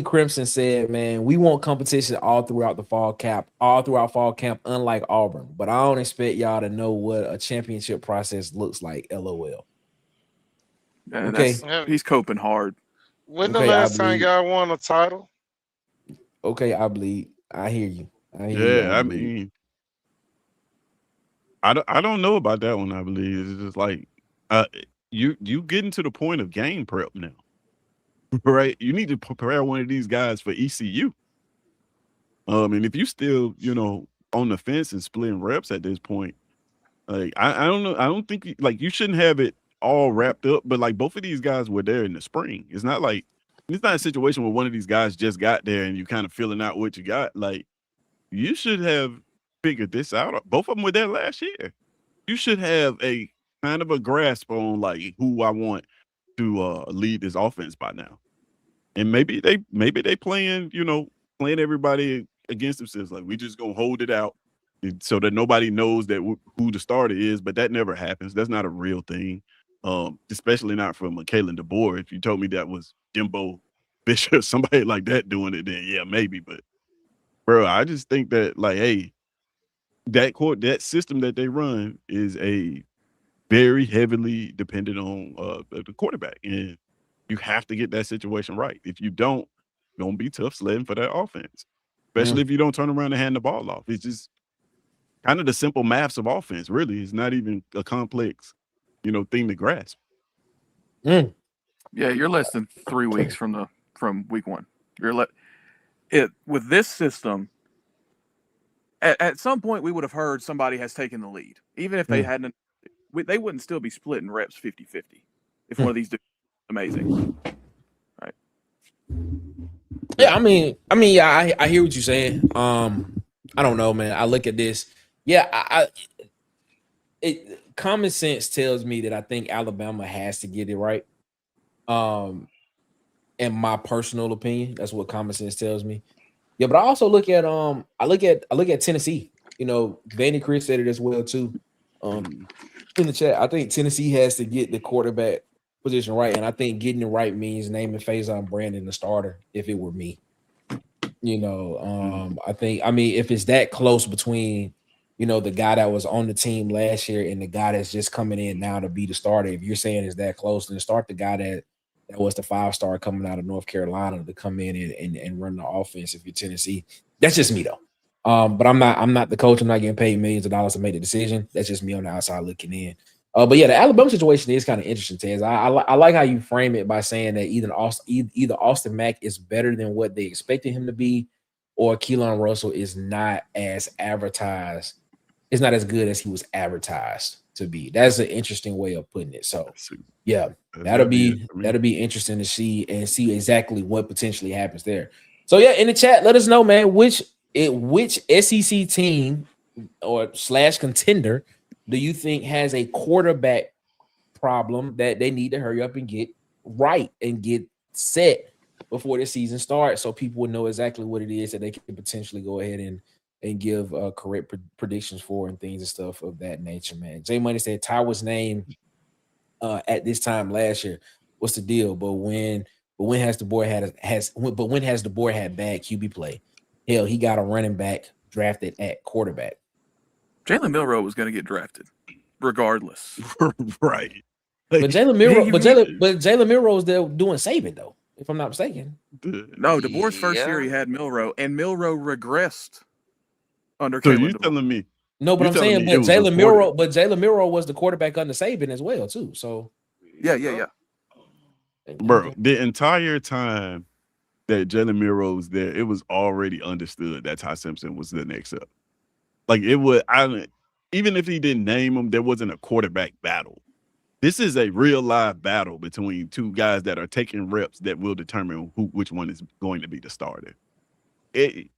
Crimson said, man, we want competition all throughout fall camp, unlike Auburn. But I don't expect y'all to know what a championship process looks like. LOL. Man, he's coping hard. When the last time y'all won a title? Okay, I bleed. I hear you. I mean, I don't know about that one. I believe it's just like you getting to the point of game prep now, right? You need to prepare one of these guys for ECU. And if you still on the fence and splitting reps at this point, like I don't know. I don't think you shouldn't have it all wrapped up. But like both of these guys were there in the spring. It's not a situation where one of these guys just got there and you kind of filling out what you got. Like, you should have figured this out. Both of them were there last year. You should have a kind of a grasp on like who I want to lead this offense by now. And maybe they playing everybody against themselves. Like, we just gonna hold it out so that nobody knows that who the starter is. But that never happens. That's not a real thing. Especially not from Kalen DeBoer. If you told me that was Jimbo Bishop, somebody like that doing it, then yeah, maybe. But bro, I just think that like, hey, that system that they run is a very heavily dependent on the quarterback, and you have to get that situation right. If you don't, it's gonna be tough sledding for that offense, especially if you don't turn around and hand the ball off. It's just kind of the simple maths of offense. Really, it's not even a complex, thing to grasp. Yeah, you're less than 3 weeks from week one. With this system. At some point, we would have heard somebody has taken the lead, even if they hadn't. They wouldn't still be splitting reps 50-50 if one of these dudes is amazing. Right. Yeah, I hear what you're saying. I don't know, man. I look at this. Yeah, common sense tells me that I think Alabama has to get it right. In my personal opinion, that's what common sense tells me. Yeah, but I also look at I look at Tennessee. Vanny Chris said it as well too. In the chat, I think Tennessee has to get the quarterback position right, and I think getting it right means naming Faison Brandon the starter. If it were me, if it's that close between, the guy that was on the team last year and the guy that's just coming in now to be the starter. If you're saying it's that close, then start the guy that was the 5-star coming out of North Carolina to come in and run the offense. If you're Tennessee, that's just me though. But I'm not the coach. I'm not getting paid millions of dollars to make the decision. That's just me on the outside looking in. But yeah, the Alabama situation is kind of interesting, Tez. I like how you frame it by saying that either Austin Mack is better than what they expected him to be, or Keelan Russell is not as advertised. It's not as good as he was advertised to be. That's an interesting way of putting it. So yeah, that'll be interesting to see exactly what potentially happens there. So yeah, in the chat, let us know, man, which SEC team or / contender do you think has a quarterback problem that they need to hurry up and get right and get set before the season starts, so people would know exactly what it is that they can potentially go ahead and give correct predictions for and things and stuff of that nature, man. J Money said Ty was named at this time last year. What's the deal? But when has the boy had bad QB play? Hell, he got a running back drafted at quarterback. Jalen Milroe was going to get drafted, regardless. Right. But Jalen Milroe is there doing Saban though, if I'm not mistaken. No, DeBoer's first year he had Milroe, and Milroe regressed under. So you telling me? No, but I'm saying, but Jalen Milroe was the quarterback under Saban as well too. So yeah. Bro, the entire time that Jalen Milroe was there, it was already understood that Ty Simpson was the next up. Like it would, even if he didn't name him, there wasn't a quarterback battle. This is a real live battle between two guys that are taking reps that will determine which one is going to be the starter. It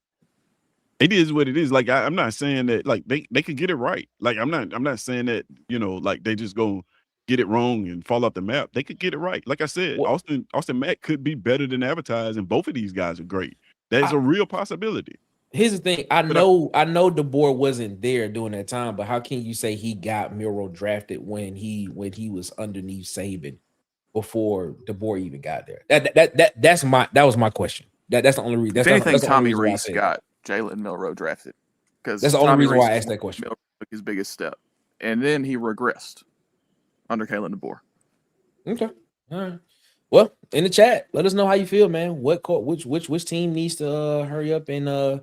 is what it is. Like I'm not saying that like they could get it right. Like I'm not saying that like they just go get it wrong and fall off the map. They could get it right. Like I said, Austin Mack could be better than advertised, and both of these guys are great. That is a real possibility. Here's the thing. I know DeBoer wasn't there during that time, but how can you say he got Milroe drafted when he was underneath Saban before DeBoer even got there? That was my question. That's the only reason. If anything, Tommy Reese got Jalen Milroe drafted because that's the only reason why I asked that question. Milroe took his biggest step, and then he regressed under Kalen DeBoer. Okay, all right. Well, in the chat, let us know how you feel, man. Which team needs to hurry up and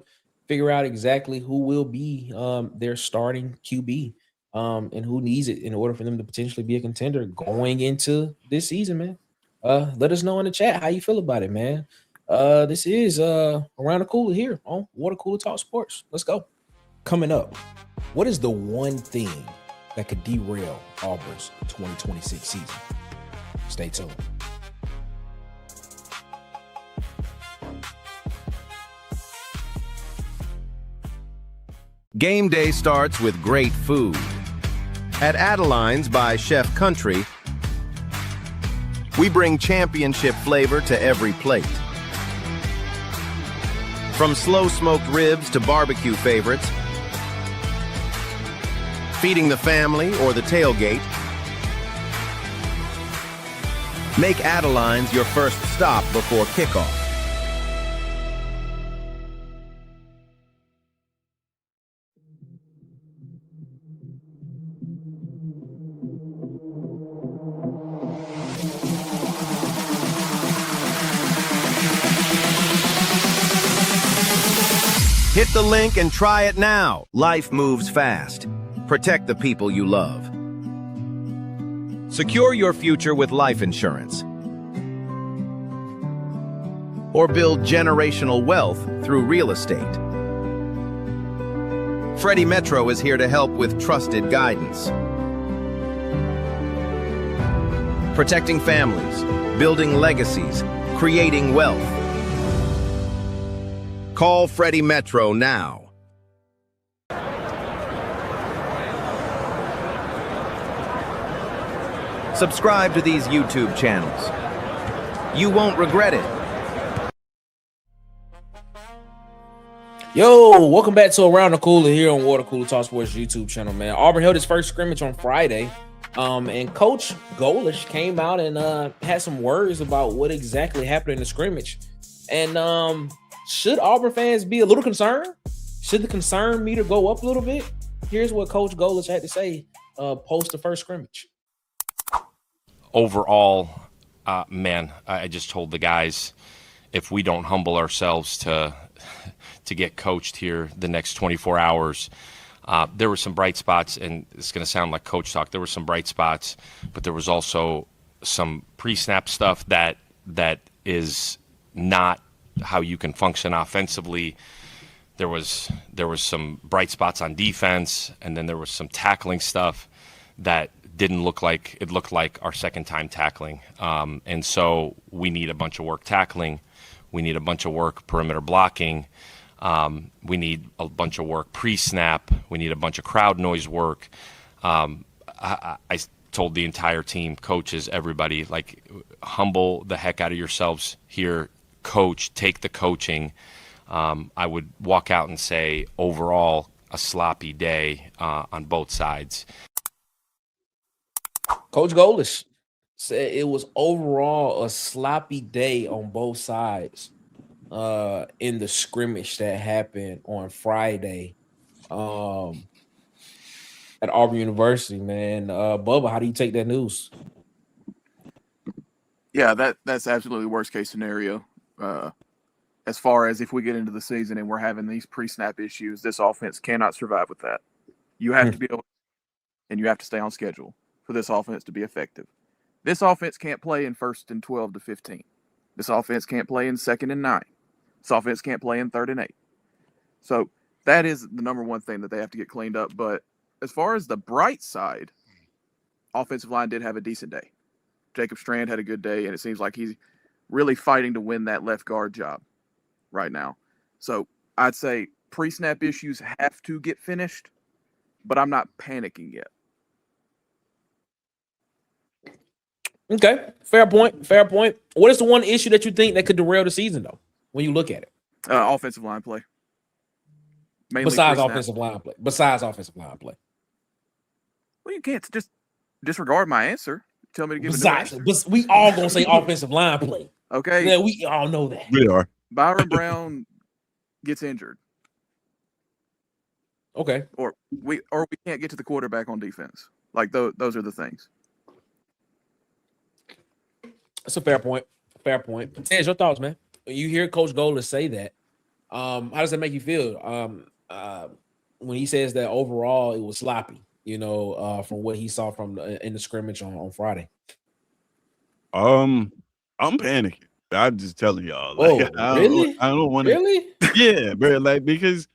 figure out exactly who will be their starting QB and who needs it in order for them to potentially be a contender going into this season, man. Let us know in the chat how you feel about it, man. This is Around the Cooler here on Water Cooler Talk Sports. Let's go. Coming up, what is the one thing that could derail Auburn's 2026 season? Stay tuned. Game day starts with great food. At Adeline's by Chef Country, we bring championship flavor to every plate. From slow-smoked ribs to barbecue favorites, feeding the family or the tailgate, make Adeline's your first stop before kickoff. Hit the link and try it now. Life moves fast. Protect the people you love. Secure your future with life insurance. Or build generational wealth through real estate. Freddie Metro is here to help with trusted guidance. Protecting families, building legacies, creating wealth. Call Freddie Metro now. Subscribe to these YouTube channels. You won't regret it. Yo, welcome back to Around the Cooler here on Water Cooler Talk Sports YouTube channel, man. Auburn held its first scrimmage on Friday, and Coach Golesh came out and had some words about what exactly happened in the scrimmage. And should Auburn fans be a little concerned? Should the concern meter go up a little bit? Here's what Coach Golesh had to say post the first scrimmage. Overall, man, I just told the guys, if we don't humble ourselves to get coached here the next 24 hours, there were some bright spots, and it's going to sound like coach talk. There were some bright spots, but there was also some pre-snap stuff that is not how you can function offensively. There was some bright spots on defense, and then there was some tackling stuff that didn't look like it looked like our second time tackling. And so we need a bunch of work tackling. We need a bunch of work perimeter blocking. We need a bunch of work pre-snap. We need a bunch of crowd noise work. I told the entire team, coaches, everybody, like, humble the heck out of yourselves here. Coach, take the coaching. I would walk out and say, overall, a sloppy day on both sides. Coach Golesh said it was overall a sloppy day on both sides in the scrimmage that happened on Friday at Auburn University, man. Bubba, how do you take that news? Yeah, that's absolutely worst case scenario. As far as if we get into the season and we're having these pre-snap issues, this offense cannot survive with that. You have to be able, and you have to stay on schedule for this offense to be effective. This offense can't play in 1st and 12 to 15. This offense can't play in 2nd and 9. This offense can't play in 3rd and 8. So that is the number one thing that they have to get cleaned up. But as far as the bright side, offensive line did have a decent day. Jacob Strand had a good day, and it seems like he's really fighting to win that left guard job right now. So I'd say pre-snap issues have to get finished, but I'm not panicking yet. Okay, fair point. Fair point. What is the one issue that you think that could derail the season, though, when you look at it? Offensive line play. Mainly Besides pre-snap. offensive line play. Besides offensive line play. Well, you can't just disregard my answer. Tell me to give Besides, a new answer. we all gonna say offensive line play. Okay. Yeah, we all know that. We are. Byron Brown gets injured. Okay. Or we can't get to the quarterback on defense. Like those are the things. That's a fair point. Fair point. Tej, your thoughts, man? When you hear Coach Golesh say that, how does that make you feel? When he says that overall it was sloppy, from what he saw from in the scrimmage on Friday. I'm panicking. I'm just telling y'all. Like, really? I don't want to. Really? Yeah, bro. Like because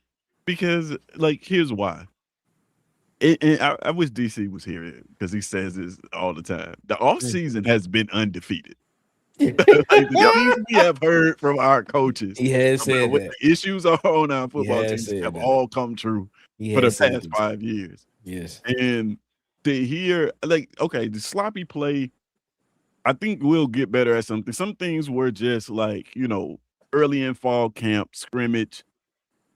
like here's why. I wish DC was here because he says this all the time. The offseason has been undefeated. Like the things we have heard from our coaches, he has said what that the issues are on our football teams have all come true for the past 5 years. Yes. And to hear, like, okay, the sloppy play, I think we'll get better at something. Some things were just like, early in fall camp, scrimmage,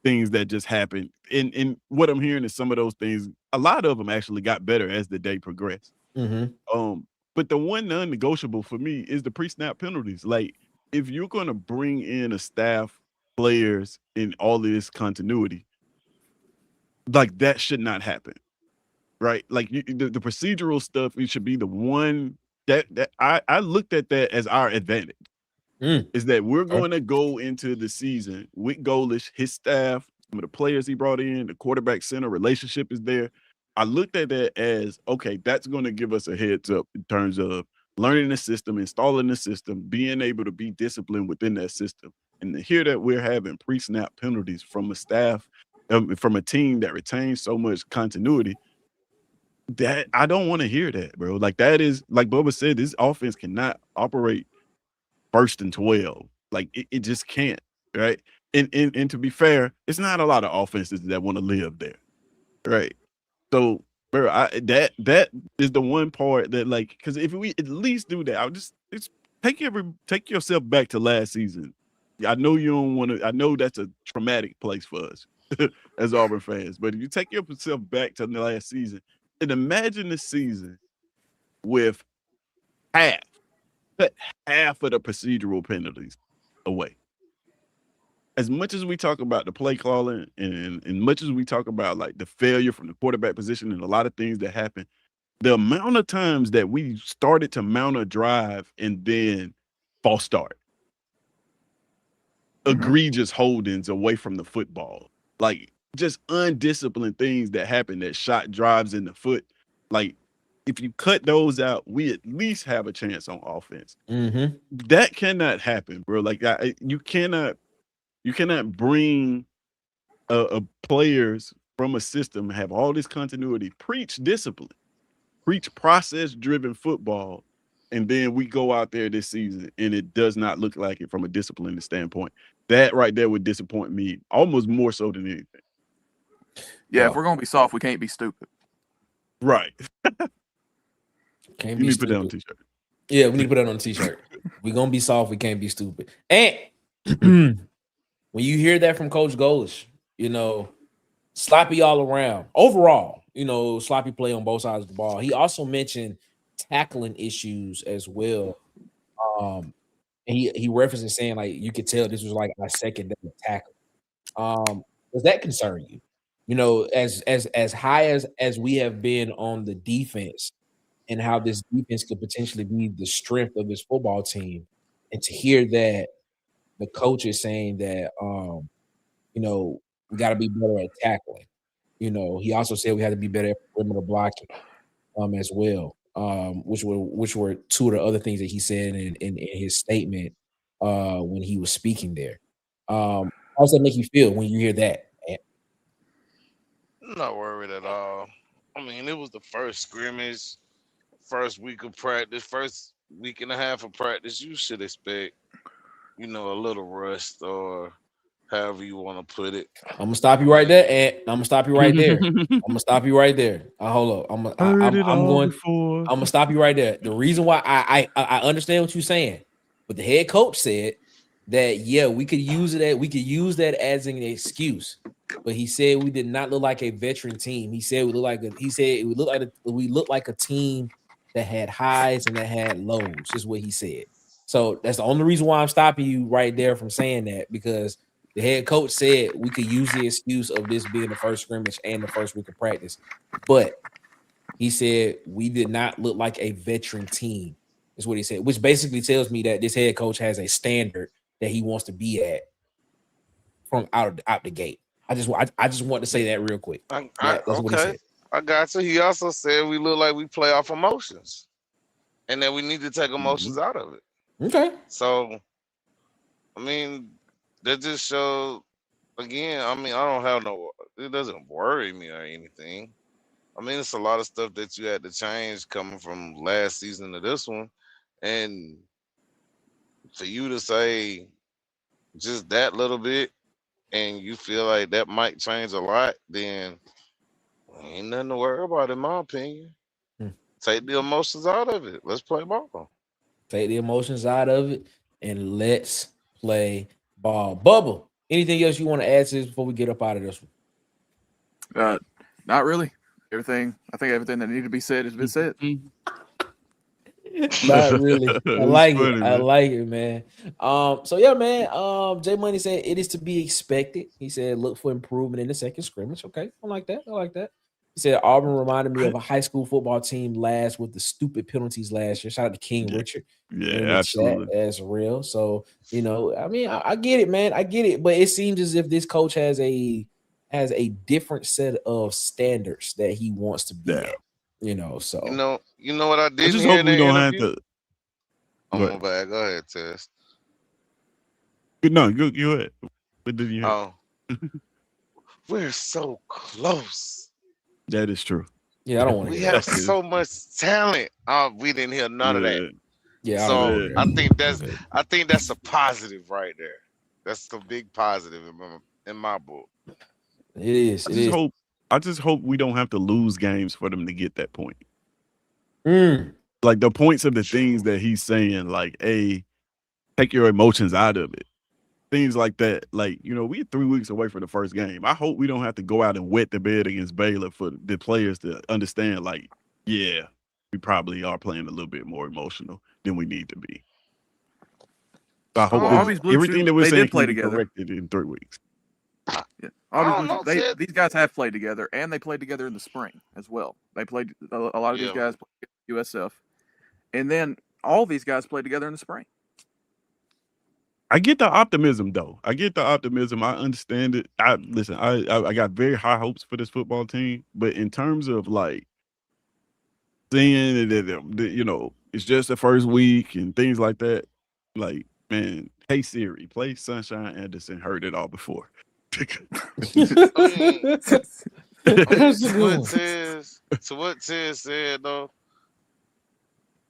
things that just happened. And what I'm hearing is some of those things, a lot of them actually got better as the day progressed. Mm-hmm. But the one non-negotiable for me is the pre-snap penalties. Like, if you're going to bring in a staff, players, in all of this continuity, like, that should not happen, right? Like, the procedural stuff, it should be the one that I looked at that as our advantage. Is that we're going to go into the season with Golesh, his staff, some of the players he brought in, the quarterback center relationship is there. I looked at that as, okay, that's going to give us a heads up in terms of learning the system, installing the system, being able to be disciplined within that system. And to hear that we're having pre-snap penalties from a staff, from a team that retains so much continuity, that I don't want to hear that, bro. Like, that is, like Bubba said, this offense cannot operate 1st and 12. Like, it just can't, right? And to be fair, it's not a lot of offenses that want to live there, right? So, bro, that is the one part that, like, because if we at least do that, I'll just take yourself back to last season. I know you don't want to. I know that's a traumatic place for us as Auburn fans. But if you take yourself back to the last season and imagine the season with half of the procedural penalties away. As much as we talk about the play calling and much as we talk about like the failure from the quarterback position and a lot of things that happen, the amount of times that we started to mount a drive and then false start, egregious holdings away from the football, like just undisciplined things that happen that shot drives in the foot. Like, if you cut those out, we at least have a chance on offense. That cannot happen, bro. Like, you cannot bring players from a system, have all this continuity, preach discipline, preach process-driven football, and then we go out there this season and it does not look like it from a discipline standpoint. That right there would disappoint me almost more so than anything. Yeah, if we're gonna be soft, we can't be stupid. Right. Can't You be need to put that on a stupid. t-shirt. Yeah, we need to put that on a t-shirt. We're gonna be soft, we can't be stupid. And when you hear that from Coach Golesh, you know, sloppy all around. Overall, you know, sloppy play on both sides of the ball. He also mentioned tackling issues as well. And he referenced saying, like, you could tell this was like our second day of tackle. Does that concern you? You know, as high as we have been on the defense and how this defense could potentially be the strength of this football team, and to hear that the coach is saying that you know, we got to be better at tackling. You know, he also said we had to be better at perimeter blocking as well. Which were two of the other things that he said in his statement when he was speaking there. How does that make you feel when you hear that? I'm not worried at all. I mean, it was the first scrimmage, first week of practice, first week and a half of practice. You should expect, you know, a little rust or however you want to put it. I'm gonna stop you right there, Ant. I'm gonna stop you right there. I'm gonna stop you right there. Hold up. I'm gonna stop you right there. The reason why I understand what you're saying, but the head coach said that we could use that as an excuse. But he said we did not look like a veteran team. He said we looked like a team that had highs and that had lows, is what he said. So that's the only reason why I'm stopping you right there from saying that, because the head coach said we could use the excuse of this being the first scrimmage and the first week of practice. But he said we did not look like a veteran team, is what he said, which basically tells me that this head coach has a standard that he wants to be at from out the gate. I just want to say that real quick. That's what he said. I got you. He also said we look like we play off emotions, and that we need to take emotions out of it. Okay. So, I mean, that just shows, again, I mean, it doesn't worry me or anything. I mean, it's a lot of stuff that you had to change coming from last season to this one. And for you to say just that little bit and you feel like that might change a lot, then ain't nothing to worry about, in my opinion. Take the emotions out of it. Let's play ball. Take the emotions out of it and let's play ball. Bubba, anything else you want to add to this before we get up out of this one? Not really. I think everything that needed to be said has been said. Not really. I like it. Man. I like it, man. So yeah, man. J Money said it is to be expected. He said look for improvement in the second scrimmage. Okay, I like that. He said Auburn reminded me of a high school football team last with the stupid penalties last year. Shout out to King Richard. Yeah, absolutely. That's real. So, you know, I mean, I get it, man. I get it. But it seems as if this coach has a has a different set of standards that he wants to be Yeah. at. You know, so You know what I I didn't just hear hope in we that don't have interview? to. Oh Go my ahead. bad. Go ahead, Tess. Good, no, good. You ahead. What did you hear? Oh, we're so close. That is true. yeah, I don't want to We hear have that. That is- so much talent. We didn't hear none of that. yeah. Yeah, I don't want to So hear Yeah. that. I think that's a positive right there. That's a big positive in my book. It is. It is. I just hope we don't have to lose games for them to get that point. Mm. Like the points of the things that he's saying, like, hey, take your emotions out of it. Things like that. Like, you know, we're 3 weeks away from the first game. I hope we don't have to go out and wet the bed against Baylor for the players to understand, like, yeah, we probably are playing a little bit more emotional than we need to be. I hope that Aubie's Blue everything Chew, that we're they saying did play can be together. corrected in 3 weeks. Yeah. I Aubie's don't Blue know, Chew, Ted. these guys have played together, and they played together in the spring as well. They played a lot of these Yeah. guys played USF, and then all these guys played together in the spring. I get the optimism, though. I get the optimism. I understand it. I got very high hopes for this football team, but in terms of like seeing that, you know, it's just the first week and things like that. Like, man, hey Siri, play Sunshine Anderson. Heard it all before. I mean, That's a to good what Ted said though,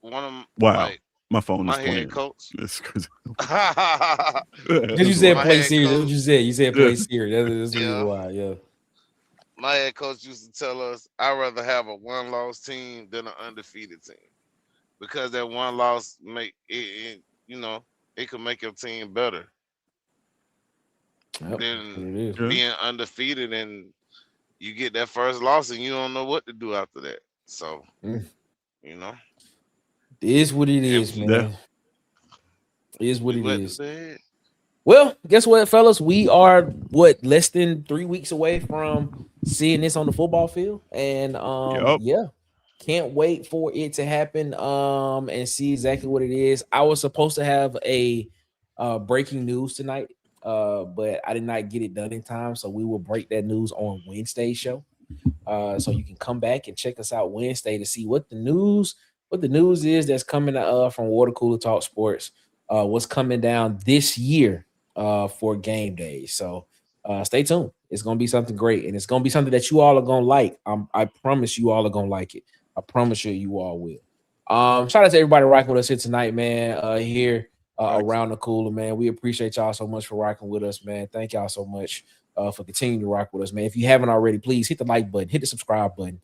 one of 'em, Wow, like my phone my is head playing. coach. That's crazy. Did you say My play head series? That's what coach. you said. You said Yeah. play series. That's the reason Yeah. why. Yeah. My head coach used to tell us, I'd rather have a one-loss team than an undefeated team, because that one loss make it you know, it could make your team better Yep. than It is. Yeah. being undefeated and you get that first loss and you don't know what to do after that. So, Mm. you know, It is what it is, Yeah. man. It is what we it wet is. the bed. Well, guess what, fellas? We are less than 3 weeks away from seeing this on the football field, and Yup. yeah, can't wait for it to happen. And see exactly what it is. I was supposed to have a breaking news tonight, but I did not get it done in time, so we will break that news on Wednesday's show. So you can come back and check us out Wednesday to see what the news is that's coming from Water Cooler Talk Sports. What's coming down this year for game day. So stay tuned. It's gonna be something great, and it's gonna be something that you all are gonna like. I promise you all are gonna like it. I promise you all will. Shout out to everybody rocking with us here tonight, man. Here around the cooler, man. We appreciate y'all so much for rocking with us, man. Thank y'all so much for continuing to rock with us, man. If you haven't already, please hit the like button, hit the subscribe button,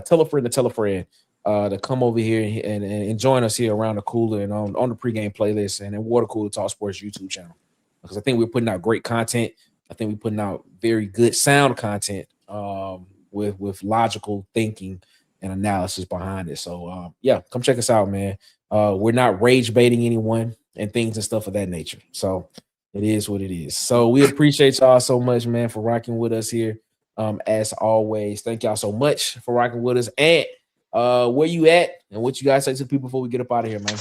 tell a friend to come over here and join us here around the cooler and on the pregame playlist and in Water Cooler Talk Sports YouTube channel, because I think we're putting out great content. I think we're putting out very good sound content with logical thinking and analysis behind it. So yeah, come check us out, man. We're not rage baiting anyone and things and stuff of that nature. So it is what it is. So we appreciate y'all so much, man, for rocking with us here. As always, thank y'all so much for rocking with us. And where you at and what you guys say to the people before we get up out of here, man?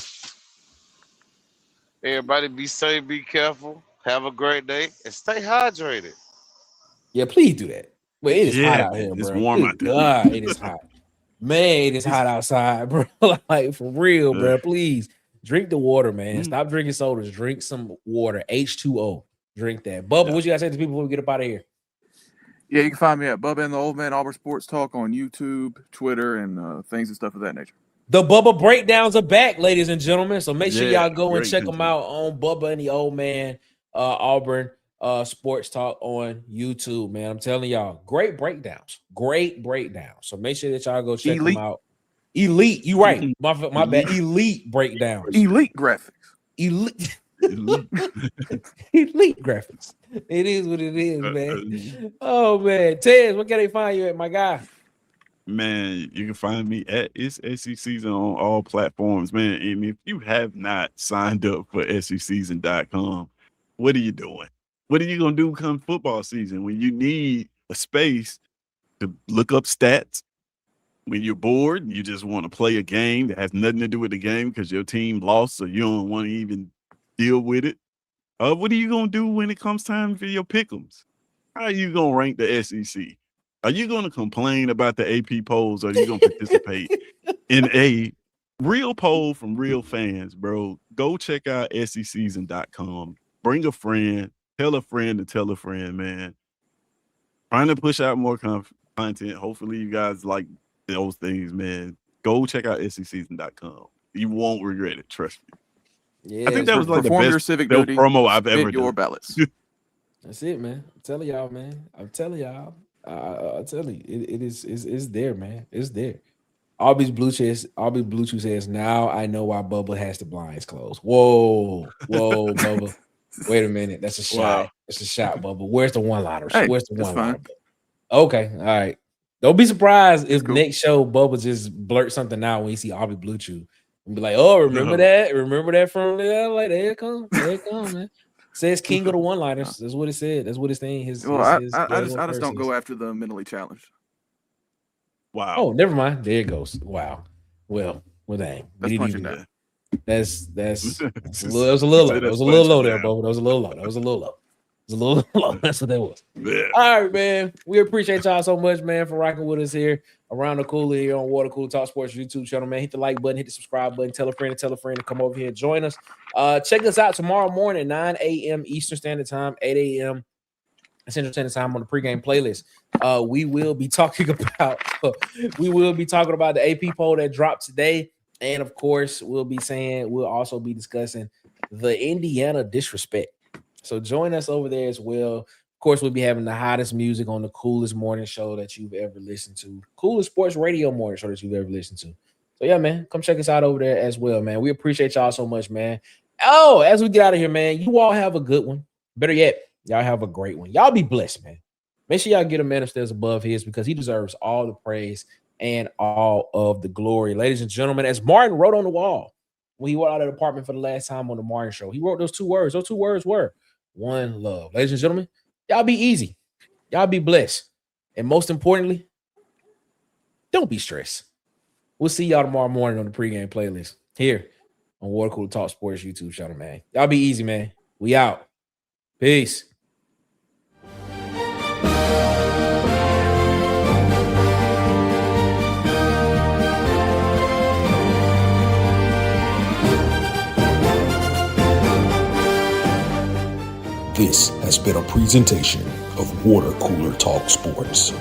Everybody be safe, be careful, have a great day, and stay hydrated. Yeah, please do that. Well, it is hot Yeah, out here, man, it's bro. warm Good out there. God, it is hot. Man, it is hot outside, bro. Like for real, bro. Please drink the water, man. Stop drinking sodas. Drink some water. H2O. Drink that. Bubba, what you guys say to people before we get up out of here? Yeah, you can find me at Bubba and the Old Man Auburn Sports Talk on YouTube, Twitter, and things and stuff of that nature. The Bubba breakdowns are back, ladies and gentlemen. So make sure y'all go and great check them content. out on Bubba and the Old Man Auburn Sports Talk on YouTube, man. I'm telling y'all, great breakdowns. Great breakdowns. So make sure that y'all go check them out. Elite, you right. My bad. Elite breakdowns. Elite graphics. Elite. Elite. Elite graphics. It is what it is, man. Oh man, Tez, what can they find you at, my guy? Man, you can find me at It's SEC Season on all platforms, man. And if you have not signed up for SECseason.com, what are you doing? What are you gonna do come football season when you need a space to look up stats? When you're bored, you just want to play a game that has nothing to do with the game because your team lost, so you don't want to even deal with it. What are you gonna do when it comes time for your pick'ems? How are you gonna rank the SEC? Are you gonna complain about the AP polls, or are you gonna participate in a real poll from real fans, bro? Go check out SECseason.com. Bring a friend, tell a friend to tell a friend, man. Trying to push out more content. Hopefully you guys like those things, man. Go check out SECseason.com. You won't regret it, trust me. Yeah, I think that was like the best your civic duty, promo I've ever your done. ballots. That's it, man. I'm telling y'all, man. I'm telling y'all. I'll tell you, it's there, man. It's there. Aubrey's Blue Chew says, now I know why Bubba has the blinds closed. Whoa, Bubba. Wait a minute. That's a shot. Wow. That's a shot, Bubba. Where's the one-liners? Hey, Where's the that's one-liner? fine. Okay, all right. Don't be surprised if cool. next show Bubba just blurt something out when you see Aubrey Blue Chew and be like, "Oh, remember that? Remember that from there? Like, there it comes, man." Says king of the one-liners. That's what it said. That's what it's saying. I just don't go after the mentally challenged. Wow. Oh, never mind. There it goes. Wow. Well, dang. That's punching down. That's it was a little low. That was a little low there, Bubba. That was a little low. That's what that was. Yeah. All right, man. We appreciate y'all so much, man, for rocking with us here around the cooler here on Water Cooler Talk Sports YouTube channel, man. Hit the like button, hit the subscribe button, tell a friend to come over here and join us. Check us out tomorrow morning, 9 a.m. Eastern Standard Time, 8 a.m. Central Standard Time on the pregame playlist. We will be talking about the AP poll that dropped today, and of course, we'll also be discussing the Indiana disrespect. So join us over there as well. Of course, we'll be having the hottest music on the coolest morning show that you've ever listened to, coolest sports radio morning show that you've ever listened to. So yeah, man, come check us out over there as well, man. We appreciate y'all so much, man. Oh, as we get out of here, man, you all have a good one. Better yet, y'all have a great one. Y'all be blessed, man. Make sure y'all get a man upstairs above his, because he deserves all the praise and all of the glory. Ladies and gentlemen, as Martin wrote on the wall when he walked out of the apartment for the last time on the Martin show, he wrote those two words. Those two words were one love. Ladies and gentlemen, y'all be easy. Y'all be blessed. And most importantly, don't be stressed. We'll see y'all tomorrow morning on the pregame playlist here on Water Cooler Talk Sports YouTube channel, man. Y'all be easy, man. We out. Peace. This has been a presentation of Water Cooler Talk Sports.